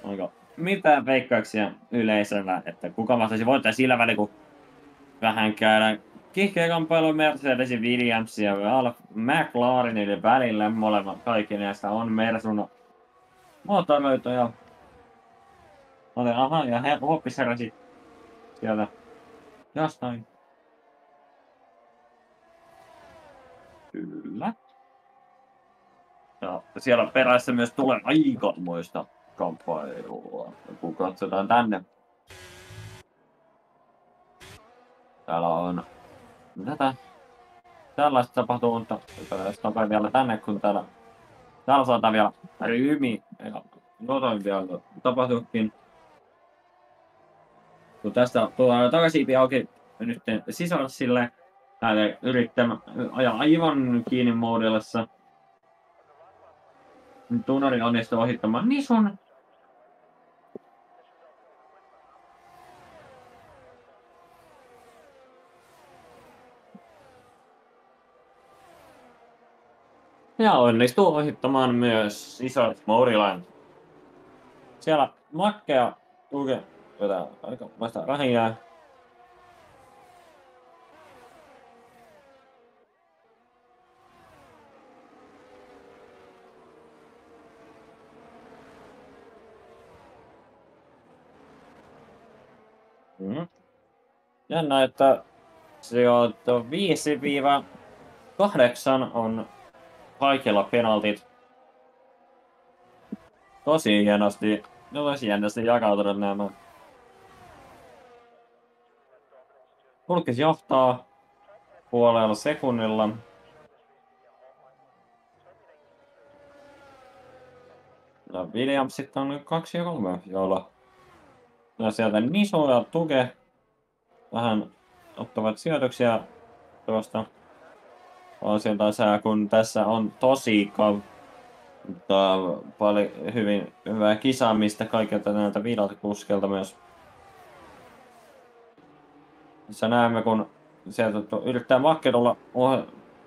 Onko mitään veikkauksia yleisöllä, että kuka mahtaisi voittaa sillä välin, kun vähän käydään kiihkeä kamppailu Mercedesin, Williamsin ja McLarenin välillä. Molemmat kaikki näistä on Mersun moottoreita. Aha, ja Hoppis heräsi sieltä jostain. Kyllä. Ja siellä perässä myös tulee aikamoista kamppailua, kun katsotaan tänne. Täällä on tällaista tapahtuu, mutta jos tapaa vielä tänne, kun täällä saattaa vielä ryhmi ja jotain vielä tapahtuukin. Kun tästä tulee takaisin auki nyt sisärsille, täällä yrittää ajaa aivan kiinni Moudillassa. Tunnari onnistuu ohittamaan Nisun. Ja onnistuu ohittamaan myös iso Moudilla. Siellä Makkea Tuke vetää aika vasta vähiä. Jännä, että sijoittu 5-8 on kaikilla penaltit. Tosi hienosti jakautunut nämä. Hulkis johtaa puolella sekunnilla. No, Williams sitten on 2 ja 3, joilla ja sieltä Niso ja Tuke vähän ottavat sijoituksia tuosta. On sieltä sää, kun tässä on tosi paljon hyvää kisaamista kaikilta näiltä viideltä kuskelta myös. Tässä näemme, kun sieltä yrittää Makke tulla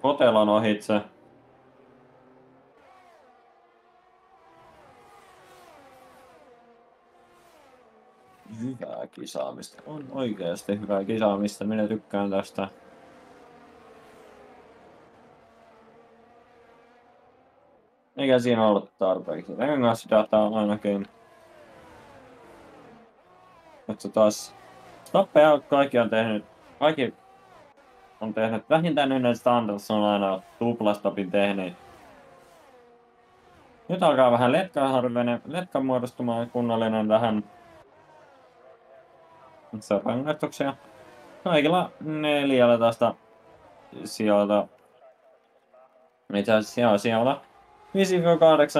Kotelon ohitse. Hyvää kisaamista. On oikeasti hyvää kisaamista. Minä tykkään tästä. Eikä siinä ollut tarpeeksi. Rengasdataa ainakin. Mutta taas stoppeja kaikki on tehnyt vähintään yhden Standards on aina tuplastopin tehnyt. Nyt alkaa vähän letka muodostumaan kunnollinen vähän. Se on rangaistuksia. Kaikilla 14 sijoilta. Itse asiassa siellä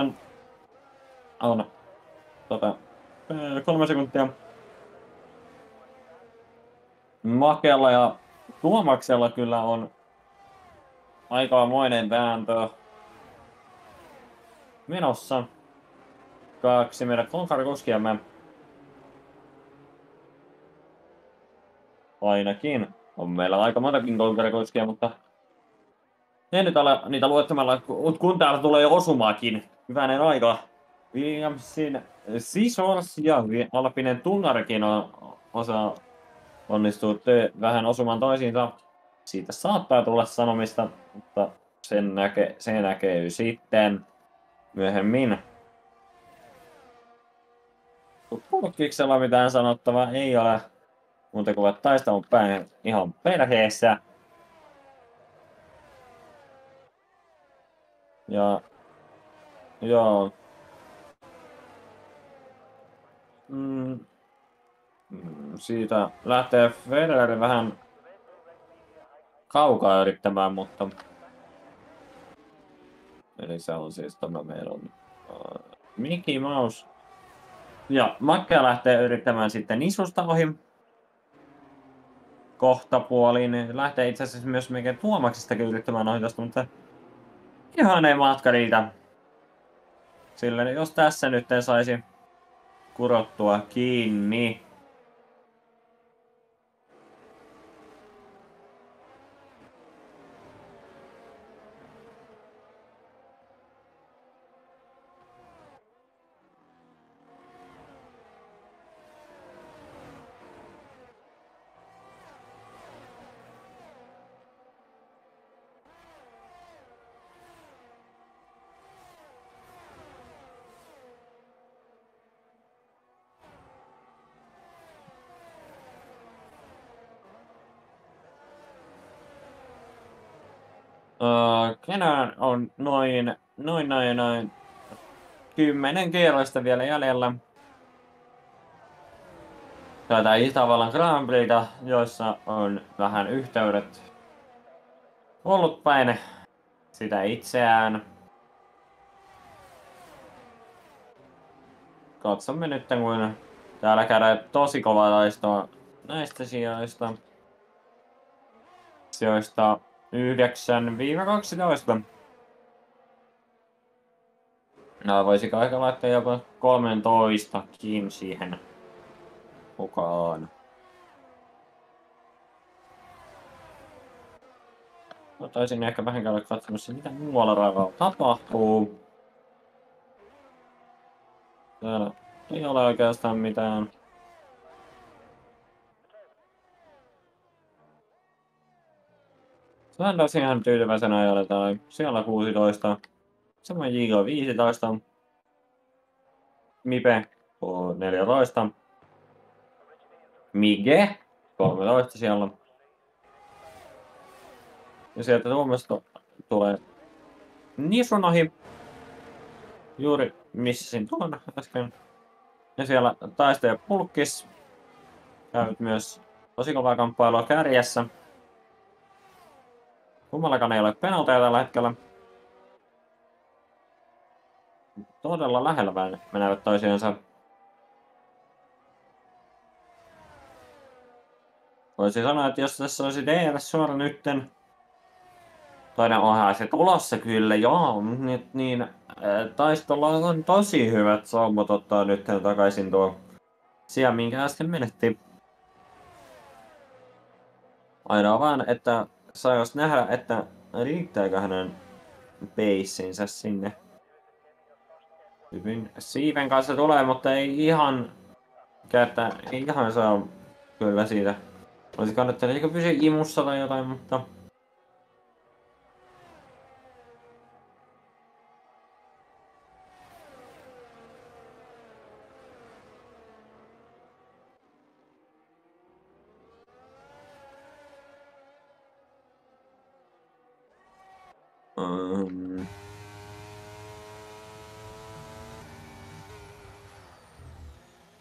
5-8 on 3 sekuntia. Makella ja Tuomaksella kyllä on aikamoinen vääntö menossa. 2 meidän konkarikuskia ainakin. On meillä aika montakin konkarikuskia, mutta ei nyt ole niitä luettamalla, kun täällä tulee jo osumaakin. Hyvänen aika. Williamsin Scissors ja Alpinen Tunnarikin onnistutte vähän osumaan toisiinsa. Siitä saattaa tulla sanomista, mutta se näkee sitten myöhemmin. Pulkkiksella mitään sanottavaa ei ole, mutta kun ovat taistelun päin ihan perheessä. Ja joo. Siitä lähtee Federer vähän kaukaa yrittämään, mutta eli se on siis tämä meillä on Mickey Mouse. Ja Makkea lähtee yrittämään sitten Nisusta ohi kohtapuoliin. Lähtee itse asiassa myös melkein Tuomaksistakin yrittämään ohitusta, mutta ihan ei matka riitä. Sillä jos tässä nyt saisi kurottua kiinni. Kenään on noin 10 kierrosta vielä jäljellä. Tätä Itävallan Grand Prixta, joissa on vähän yhteydet ollut päin sitä itseään. Katsomme nyt, kun täällä käydään tosi kovaa taistoa näistä sijoista. Sijoista 9-12. No, voisiko aika laittaa jopa 13kin siihen mukaan. Taisin ehkä vähän käydä katsomassa, mitä muualla raivalla tapahtuu. Täällä ei ole oikeastaan mitään. Sanders ihan tyytyväisenä ajalle tai siellä 16. Samoin Jigo 15. Mipe 14. Mige 13 siellä. Ja sieltä Tuomasta tulee Nisun ohi. Juuri missasin tuon äsken. Ja siellä taistelee Pulkkis. Käynyt myös tosi kovaa kamppailua kärjessä. Kummallakaan ei ole penalteja tällä hetkellä. Todella lähellä menevät toisiinsa. Voisin sanoa, että jos tässä olisi DRS suora nytten. Toinen onhan se tulossa kyllä, joo. Niin taistolla on tosi hyvät saumat ottaa nyt takaisin tuo sija, minkä äsken menetti. Ainoa vaan, että saisi nähdä, että riittääkö hänen paceinsa sinne. Hyvin siiven kanssa tulee, mutta ei ihan saa kyllä siitä. Olisi kannattanut ehkä pysyä imussa tai jotain, mutta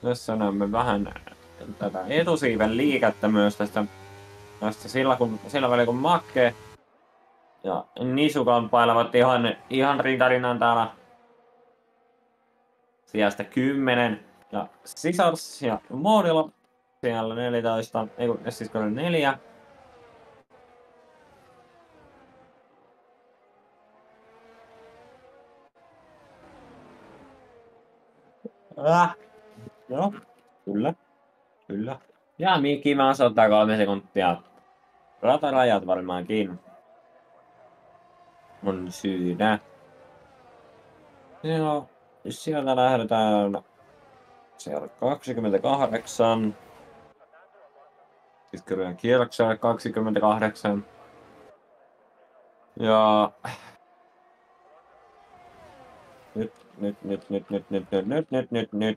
tässä näemme vähän tätä etusiiven liikettä myös tästä sillä välin kun Makke ja Nisu kamppailevat ihan rintarinnan täällä sijasta 10 ja Sisars ja Moodilla siellä 14, ei siis 4. Joo, kyllä. Ja Mickey Mouse ottaa 3 sekuntia. Ratarajat varmaankin on syynä. Joo, sieltä lähdetään. Siellä 28. Pitkärien kierroksella 28. Ja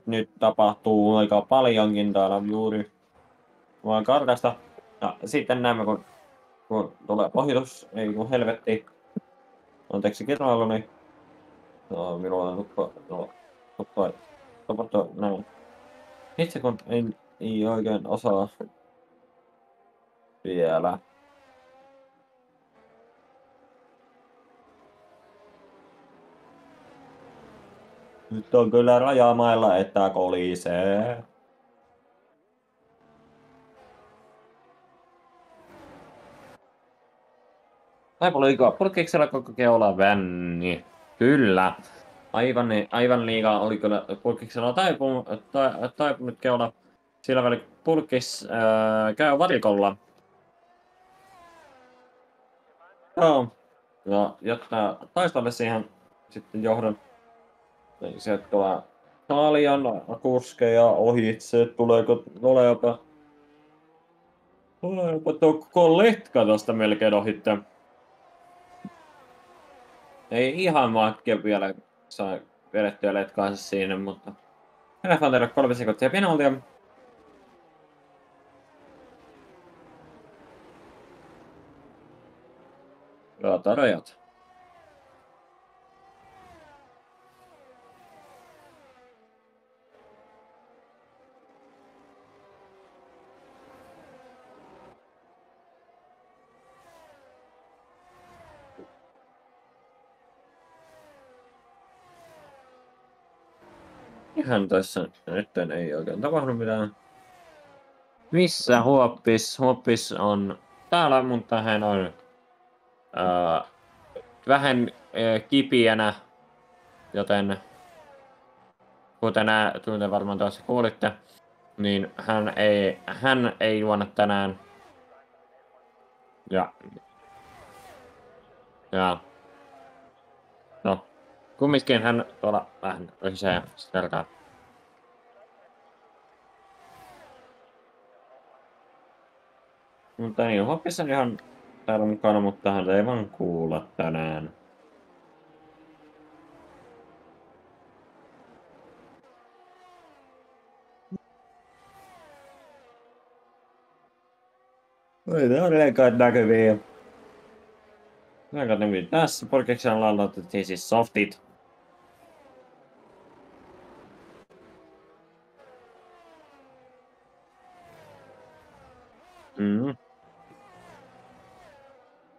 nyt tapahtuu aika paljonkin täällä juuri vaan kartasta. Ja sitten näemme, kun tulee ohitus, ei kun helvetti. Anteeksi kirjailuni. No, minulla on tuppa näin. Itse kun ei oikein osaa vielä. Nyt on kyllä rajamailla, että kolisee. Aivan liikaa. Purkiksella koko keula vänni. Kyllä. Aivan liikaa oli kyllä pulkiksella taipunut keula. Sillä välin pulkis käy varikolla. Joo. Ja jättää taistalle siihen sitten johdon. Sieltä tulee paljon kuskeja ohitse. Tuleeko tuo koko letka tosta melkein ohitte. Ei ihan matkia vielä saa vedettyä letkaansa siinä, mutta Elefanteille 3 sekuntia penaltia. Rajat. Ihan tässä nyt ei oikein tapahdu mitään. Missä Huoppis? Huoppis on täällä, mutta hän on vähän kipiänä, joten kuten varmaan tuossa kuulitte, niin hän ei juona tänään. Ja no, kumminkin hän tuolla vähän rysää selkää. Mutta niin, Hoppis on ihan täällä mukana, mutta hän ei vaan kuulla tänään. Ei tää on leikaat näkyviä. Leikaat näkyviä tässä. Porkeksella aloitettiin siis softit.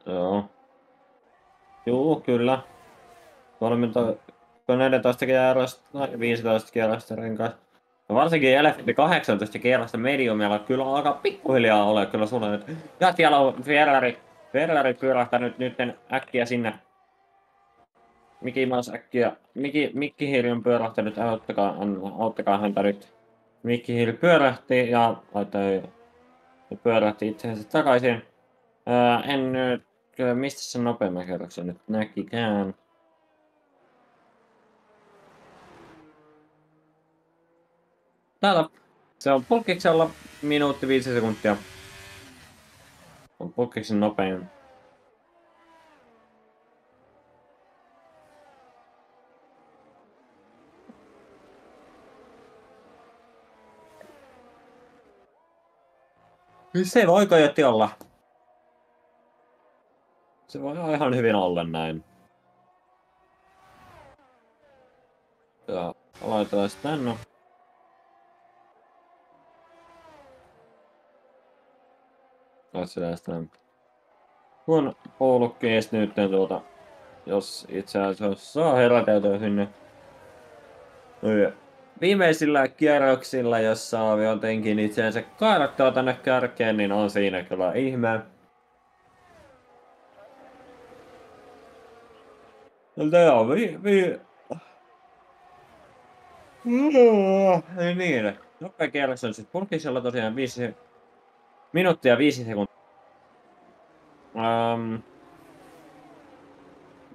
Joo. Juu, kyllä. 14 kierrosta, 15 kierrosta renkaat. No varsinkin Elefantti 18 kierrosta mediumilla kyllä alkaa pikkuhiljaa olla kyllä sulla nyt. Ja siellä on Ferrari pyörähtänyt nytten äkkiä sinne. Mickey Mouse äkkiä. Mikki Hiiri on pyörähtänyt, auttakaa häntä nyt. Mikki Hiiri pyörähti ja pyörähti itseensä takaisin. En nyt, mistä se nopeamman kerroksen nyt näkikään. Täällä se on Pulkiksella minuutti 5 sekuntia. On Pulkiksen nopein. Se voi kojotti olla. Se voi ihan hyvin olla näin. Ja laitetaan se tänne. Katsotaan sitä. Kun Poulukkees nyt jos itse asiassa saa heräteltyä sinne. Viimeisillä kierroksilla, jos saa jotenkin itseänsä kaadattua tänne kärkeen, niin on siinä kyllä ihme. Tää on niin. Nopea kierros on sit Pulkisella tosiaan 5 minuuttia 5 sekuntia.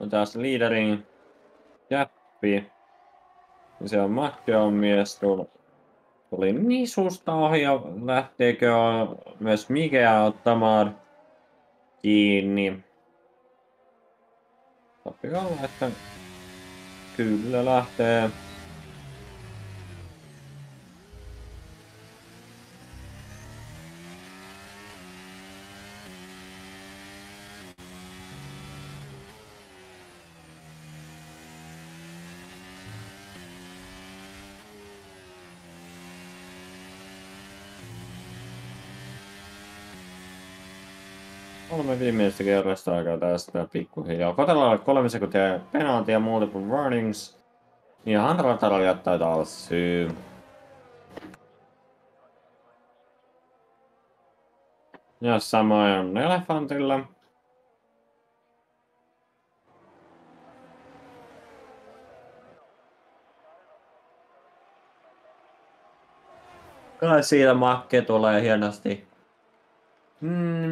On taas liiderin Jäppi. Se on Matteon mies Tuli nisusta ohi ja lähteekö myös Mikea ottamaan kiinni? Sopii olla, että kyllä lähtee. Kolme viimeistä kerrasta aikaa tästä pikkuhiljaa. Kotelalle 3 sekuntia penaltia, multiple warnings. Ja Hanratalla jättää taas syy. Ja samoin Elefantilla. Kai siitä Makke tulee hienosti.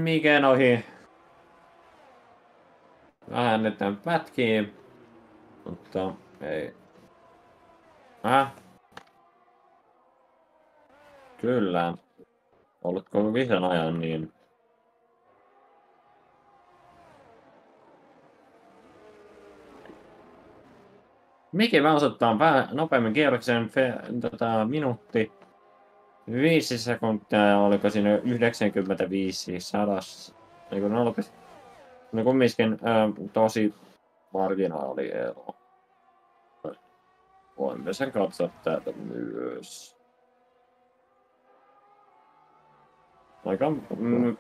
Miken ohi. Vähän nyt pätkii. Mutta ei. Kyllä. Ollut koko kisan ajan niin. Miki Mouse ottaa vähän nopeammin kierroksen minuutti 5 sekuntia ja oliko siinä 95 sadas. Niin 0, no kumminkin tosi marginaali ero. Voimme sen katsoa täältä myös. Aika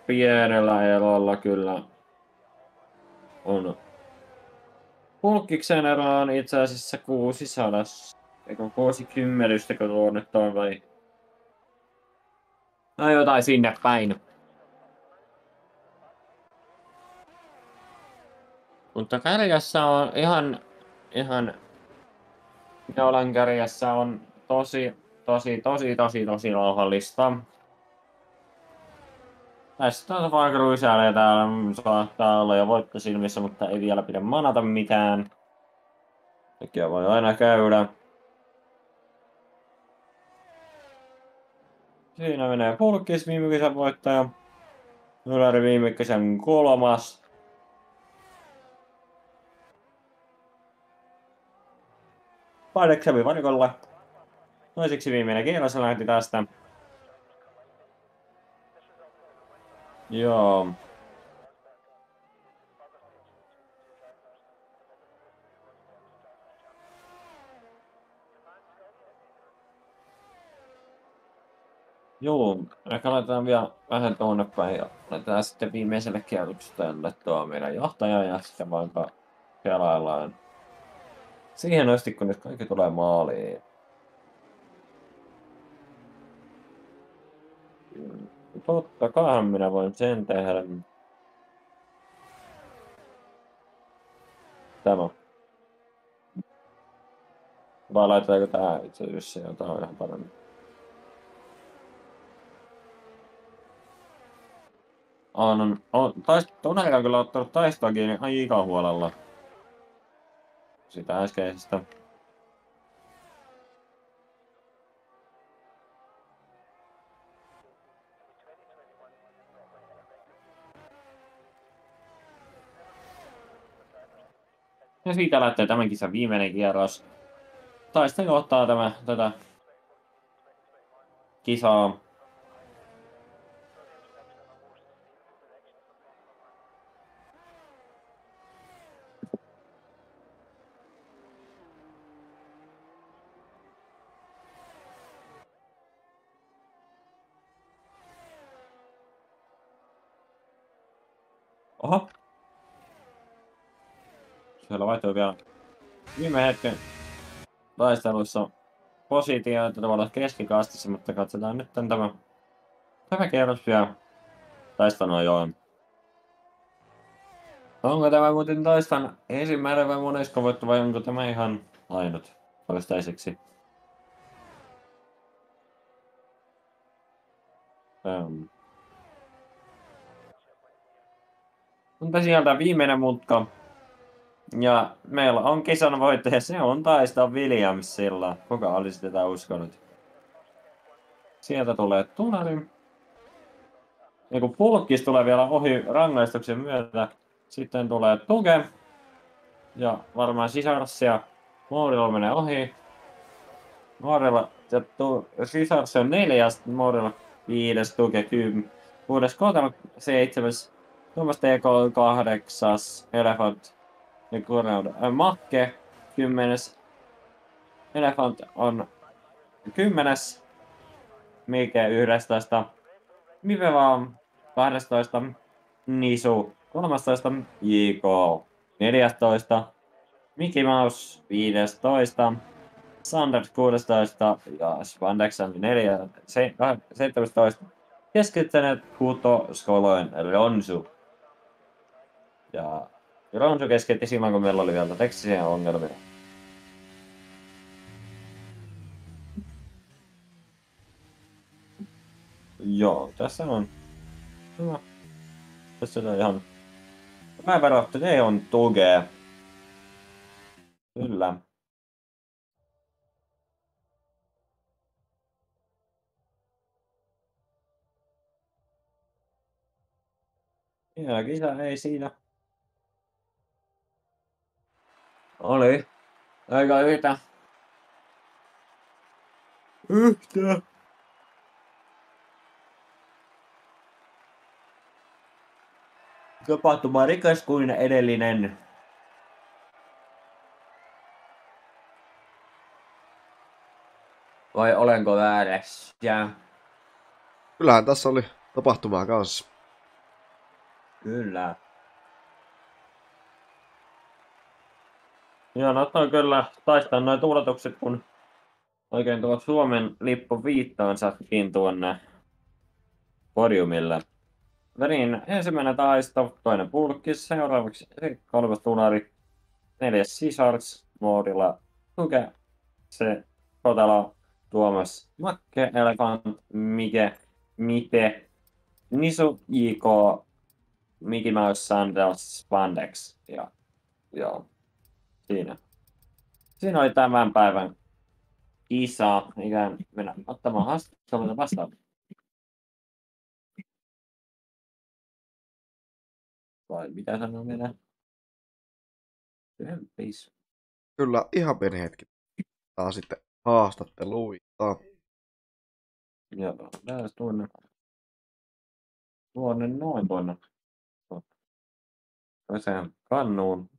pienellä erolla kyllä on. Hulkkiksen ero on itse asiassa 600, eikö 60, kun tuo nyt on vai? No jotain sinne päin. Mutta kärjessä on ihan Jolan kärjessä on tosi rauhallista. Tässä on vaan Cruiselle täällä saattaa olla jo voitto silmissä, mutta ei vielä pidä manata mitään. Sekin voi aina käydä. Siinä menee Pulkkis viime kesän voittaja. Yläri viime kesän 3. Paidek kävi varikolle. Toiseksi viimeinen kierros lähti tästä. Joo. Joo, ehkä laitetaan vielä vähän tuonne päin ja laitetaan sitten viimeiselle kierrokselle tuo meidän johtaja ja sitten vaikka pelaillaan siihen asti, kun nyt kaikki tulee maaliin. Totta kai minä voin sen tehdä. Tämä. Vai laitetaanko tää itse asiassa jotain ihan paremmin? Tunneilla on kyllä ottanut taistoa kiinni aika huolella. Sitä äskeisestä. Ja siitä lähtee tämän kisan viimeinen kierros. Taista johtaa tätä kisaa. Oho. Siellä vaihtui vielä viime hetken taisteluissa positioita tavallaan keskikastissa, mutta katsotaan nyt tämä kierros vielä. Taistano joo. Onko tämä muuten taistan ensimmäinen vai monesko voitto vai onko tämä ihan ainut toistaiseksi? Mutta sieltä viimeinen mutka. Ja meillä on kisan voittaja, se on Taistan Williamsilla. Kuka olisi tätä uskonut? Sieltä tulee tunari. Ja kun pulkkis tulee vielä ohi rangaistuksen myötä, sitten tulee Tuge. Ja varmaan Sisars ja Moorilla menee ohi. Moorilla ja Sisars on 4, Moorilla 5, Tuge 10. 6. Kotelo 7. Tuomas TK 8. Elephant ja Makke 10. Elephant on 10. Mike 11. Mive vaan 12. Nisu 13. JK 14. Mickey Mouse 15. Sanders 16 ja Spandex 17. Keskittäneet Kuto Skoloin Ronsu. Ja Ronsu keskitti silloin, kun meillä oli vielä tekstisiä ongelmia. Joo, tässä on. No, tässä on ihan. Mä verrattu, ne on Tuge. Kyllä. Ja kisa ei siinä. Oli. Aika yhtä. Tapahtuma rikas kuin edellinen. Vai olenko väärässä? Kyllähän tässä oli tapahtumaa kanssa. Kyllä. Joo, no on kyllä taistaa noin tuuletukset, kun oikein tuo Suomen lippu viittaansakin tuonne podiumille. Niin, ensimmäinen taisto, toinen pulkkis, seuraavaksi 3. tunari, 4. Sisards, Moodilla Tuke, se Kotalo, Tuomas, Makke, Elephant, Mike, Mite, Nisu, JK, Mickey Mouse, Sandals, Spandex ja joo, siinä oli tämän päivän kisa, ikään mennä ottamaan haastatteluita vastaan. Vai mitä sanoo minä? Peace. Kyllä, ihan pieni hetki. Taas sitten haastatteluita. Joo, lähes tuonne noin tuonne. Toiseen kannuun.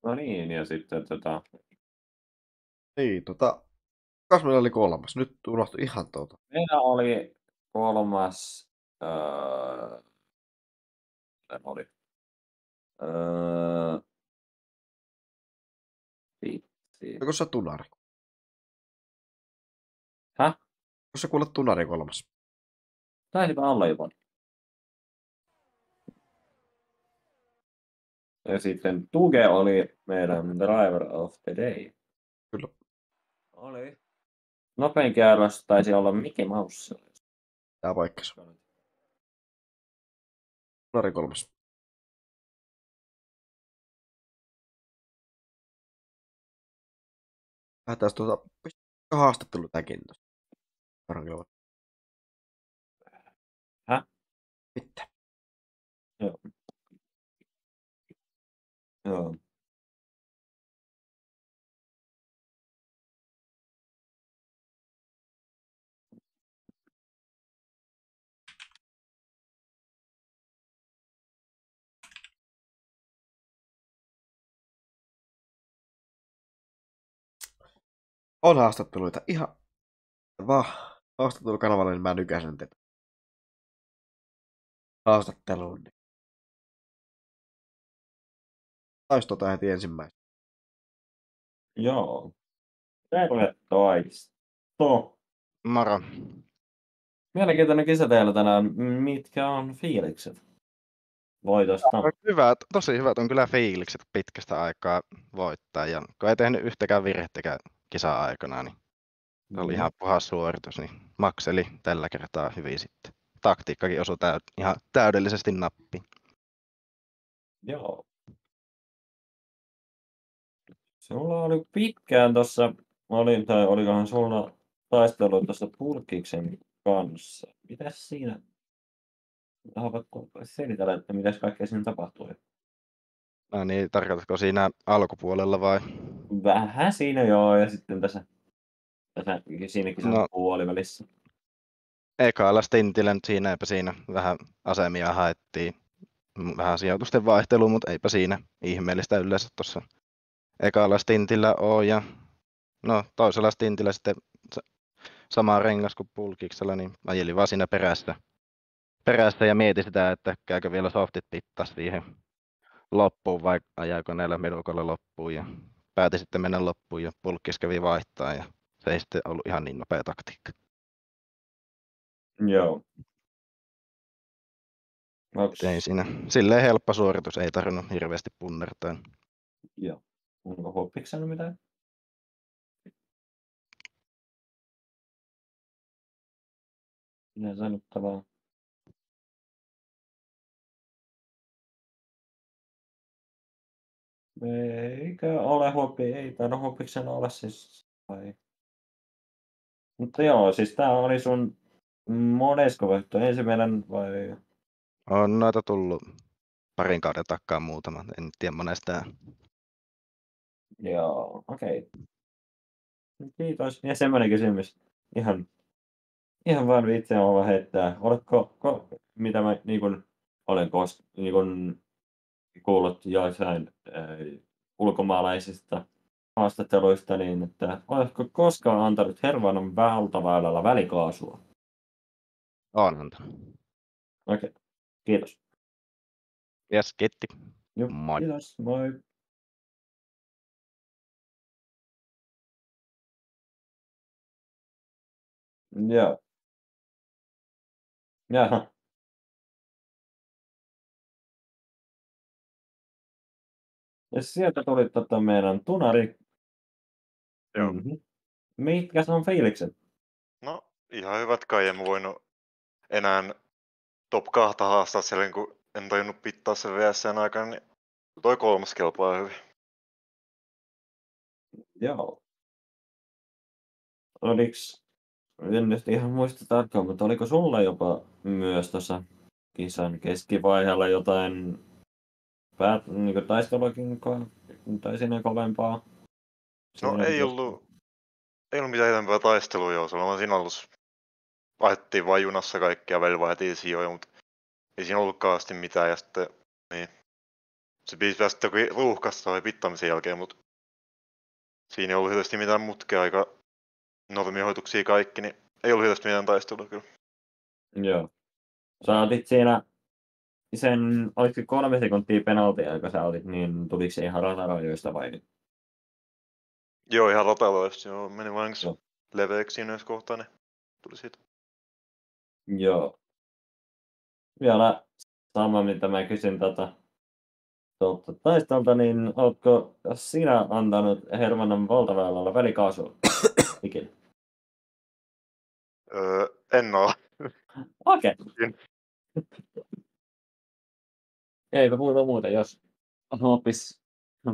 No niin, ja sitten Niin, kas meillä oli 3. Nyt unohtui ihan meillä oli 3. Oli. Vitsi. Onko se tunari? Häh? Onko se kuule tunari 3? Taisipa olla jopa. Ja sitten Tuge oli meidän Driver of the Day. Kyllä. Oli. Nopein kierros taisi olla Mickey Mouse. Tää paikkas. Tunari 3. Lähdetään haastattelu tämäkin. Häh? Mitä? Joo. Joo. On haastatteluita ihan vaan haastattelukanavalle, niin mä nykäsen tätä haastatteluun. Taisto heti ensimmäisenä. Joo. Terve Taisto. Moro. Mielenkiintoinen kisa teillä tänään. Mitkä on fiilikset voitosta? Hyvät, tosi hyvät on kyllä fiilikset pitkästä aikaa voittaa. Ja kun ei tehnyt yhtäkään virhettäkään kisa-aikana, niin oli ihan puhas suoritus. Niin makseli tällä kertaa hyvin sitten. Taktiikkakin osui ihan täydellisesti nappiin. Joo. Sulla oli pitkään tuossa, tai olikohan sulla taistelu tuossa Pulkkiksen kanssa. Mitäs siinä, haluatko selitellä, että mitäs kaikkea siinä tapahtui? No niin, tarkoitatko siinä alkupuolella vai? Vähän siinä joo, ja sitten siinäkin No. puolivälissä. Ekalla stintillä nyt siinä, eipä siinä vähän asemia haettiin. Vähän sijoitusten vaihtelu, mutta eipä siinä ihmeellistä yleensä tuossa ekalla stintillä ole. Ja no toisella stintillä sitten sama rengas kuin Pulkiksella, niin ajelin vaan siinä perässä ja mietin sitä, että käykö vielä softit pittas siihen loppuun vai ajaako näillä medukoilla loppuun. Ja päätin sitten mennä loppuun ja Pulkkis kävi vaihtaa ja se ei sitten ollut ihan niin nopea taktiikka. Joo. Ei siinä. Silleen helppo suoritus, ei tarvinnut hirveästi punnertaa. Joo. Onko Hoppiksella mitään? Minä sanottavaa. Eikö ole Hoppi? Ei taida Hoppiksella olla siis. Vai? Mutta joo, siis tää oli sun monesko voitto? Ensimmäinen vai? On noita tullut parin kauden takaa muutama, en tiedä monesta. Joo, okei. Kiitos. Ja semmoinen kysymys. Ihan vaan vitsiä vaan heittää. Oletko, mitä mä niin kun, olen niin kun, kuullut joissain ulkomaalaisista haastatteluista, niin että oletko koskaan antanut Hervannan valtaväylällä välikaasua? On antanut. Okei, kiitos. Jes, kiitti. Joo, Moi. kiitos, moi. Joo. Jaha. Ja sieltä tuli meidän tunari. Joo. Mitkä on fiilikset? No, ihan hyvät kai, en mä voinut enää top 2 haastaa siellä, kun en tajunnut pittaa sen VSN aikana, niin toi 3 kelpaa hyvin. Joo. Oliks, en nyt ihan muista tarkkaan, mutta oliko sulla jopa myös tuossa kisan keskivaiheella jotain niin taisteluakin tai siinä kovempaa? No Siinä ei ollut mitään enempää taistelua joo, sulla siinä alussa vaihdettiin vain junassa kaikkia, välillä vaihdettiin sijoja, mutta ei siinä ollutkaan asti mitään ja sitten niin. Se biisi pääsi sitten ruuhkasta tai pittamisen jälkeen, mutta siinä ei ollut hirveästi mitään mutkea, aika normiohoituksia kaikki, niin ei ollut hirveästi mitään taistelua kyllä. Joo. Sä otit siinä oliko 3 sekuntia penaltia, joka sä otit, niin tuliko se ihan ratarajoista vai? Joo, ihan rataloista, joo, meni vain Joo. leveäksi siinä yhdessä kohtaa, niin tuli siitä. Joo. Vielä sama, mitä mä kysyn taistolta, niin ootko sinä antanut Hervannan valtaväylällä välikaasua ikinä? En oo. Okei. Eipä muuta, jos oppis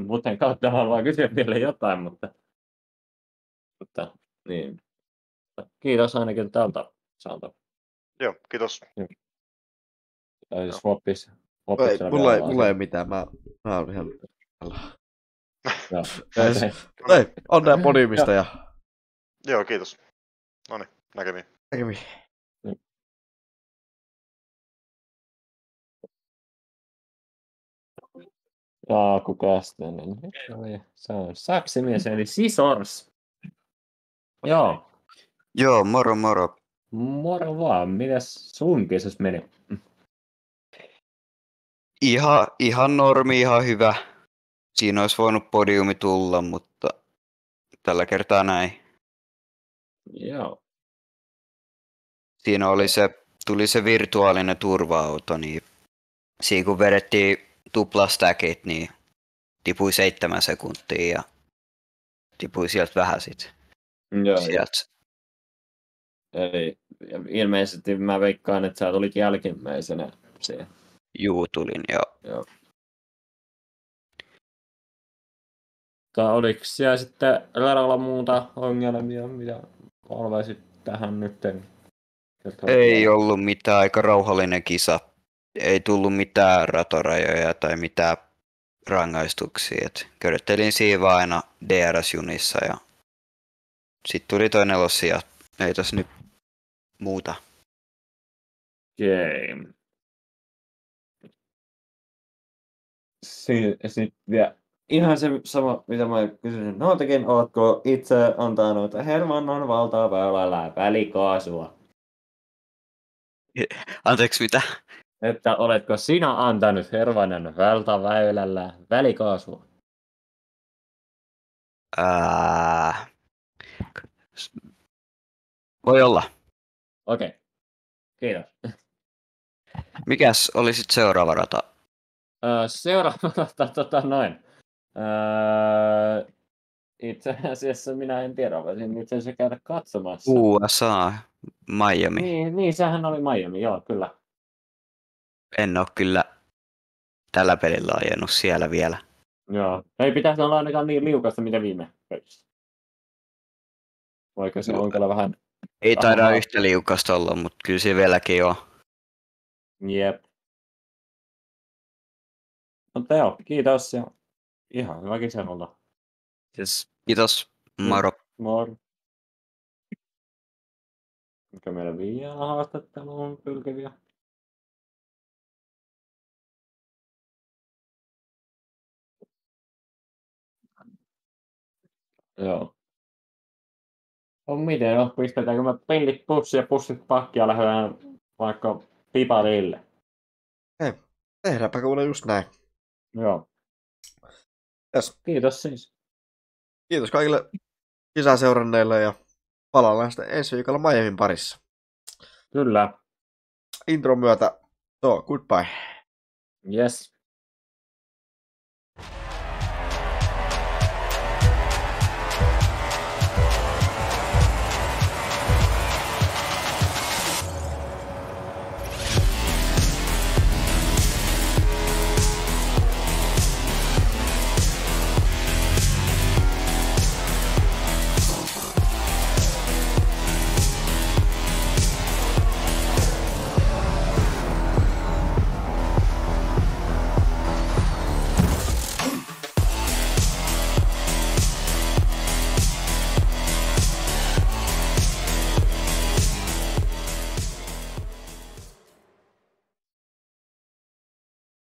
muuten kautta haluaa kysyä vielä jotain, mutta niin. Kiitos ainakin tältä saalta. Joo, kiitos. Tai siis Hoppis. Ei, mulla ei mitään, mä oon ihan... Joo. Ei, onnea podiumista ja... Joo, kiitos. Noniin, näkemiin. Näkemiin. Jaaku Kästönen. Se on saksimies eli Sisors. Joo. Joo, moro moro. Moro vaan. Mitäs sun kisas meni? Ihan normi, ihan hyvä. Siinä olisi voinut podiumi tulla, mutta tällä kertaa näin. Joo. Siinä tuli se virtuaalinen turva-auto, niin siinä kun vedettiin tuplastäkit, niin tipui 7 sekuntia ja tipui sieltä vähän sit. Joo. Sieltä. Eli ilmeisesti mä veikkaan, että sä tulit jälkimmäisenä siihen. Juu, tulin Joo. Tai oliko siellä sitten radalla muuta ongelmia, mitä haluaisit tähän nytten kertoa? Ei ollut mitään, aika rauhallinen kisa. Ei tullut mitään ratorajoja tai mitään rangaistuksia. Köröttelin siinä vaan aina DRS-junissa ja sitten tuli toinen lossi ja ei tässä nyt muuta. Okei. Sitten vielä ihan se sama, mitä mä kysyin noiltakin, ootko itse antanut Hermannon valtaa väylällä välikaasua? Anteeksi, mitä? Että oletko sinä antanut Hermannon valtaväylällä välikaasua? Voi olla. Okei. Kiitos. Mikäs oli sitten seuraava rata? Seuraava noin. Itse asiassa minä en tiedä, voisin itse asiassa käydä katsomassa. USA, Miami. Niin, sehän oli Miami, joo, kyllä. En ole kyllä tällä pelillä ajanut siellä vielä. Joo. Ei pitäisi olla ainakaan niin liukasta, mitä viime pelissä. Vaikka se on kyllä vähän... Ei taida Aha. yhtä liukasta olla, mutta kyllä se vieläkin on. Jep. Mutta joo, kiitos ja ihan hyvä kisannolta. Yes. Kiitos, moro. Moro. Mikä meillä vielä haastatteluun pylkeviä? Joo. On miten, no, pistetäänkö me pillit pussiin ja pussit pakkia ja lähdetään vaikka piparille? Tehdäänpä kuule just näin. Joo. Yes. Kiitos siis. Kiitos kaikille kisaseuranneille ja palaillaan sitten ensi viikolla Miamin parissa. Kyllä. Intron myötä, goodbye. Yes.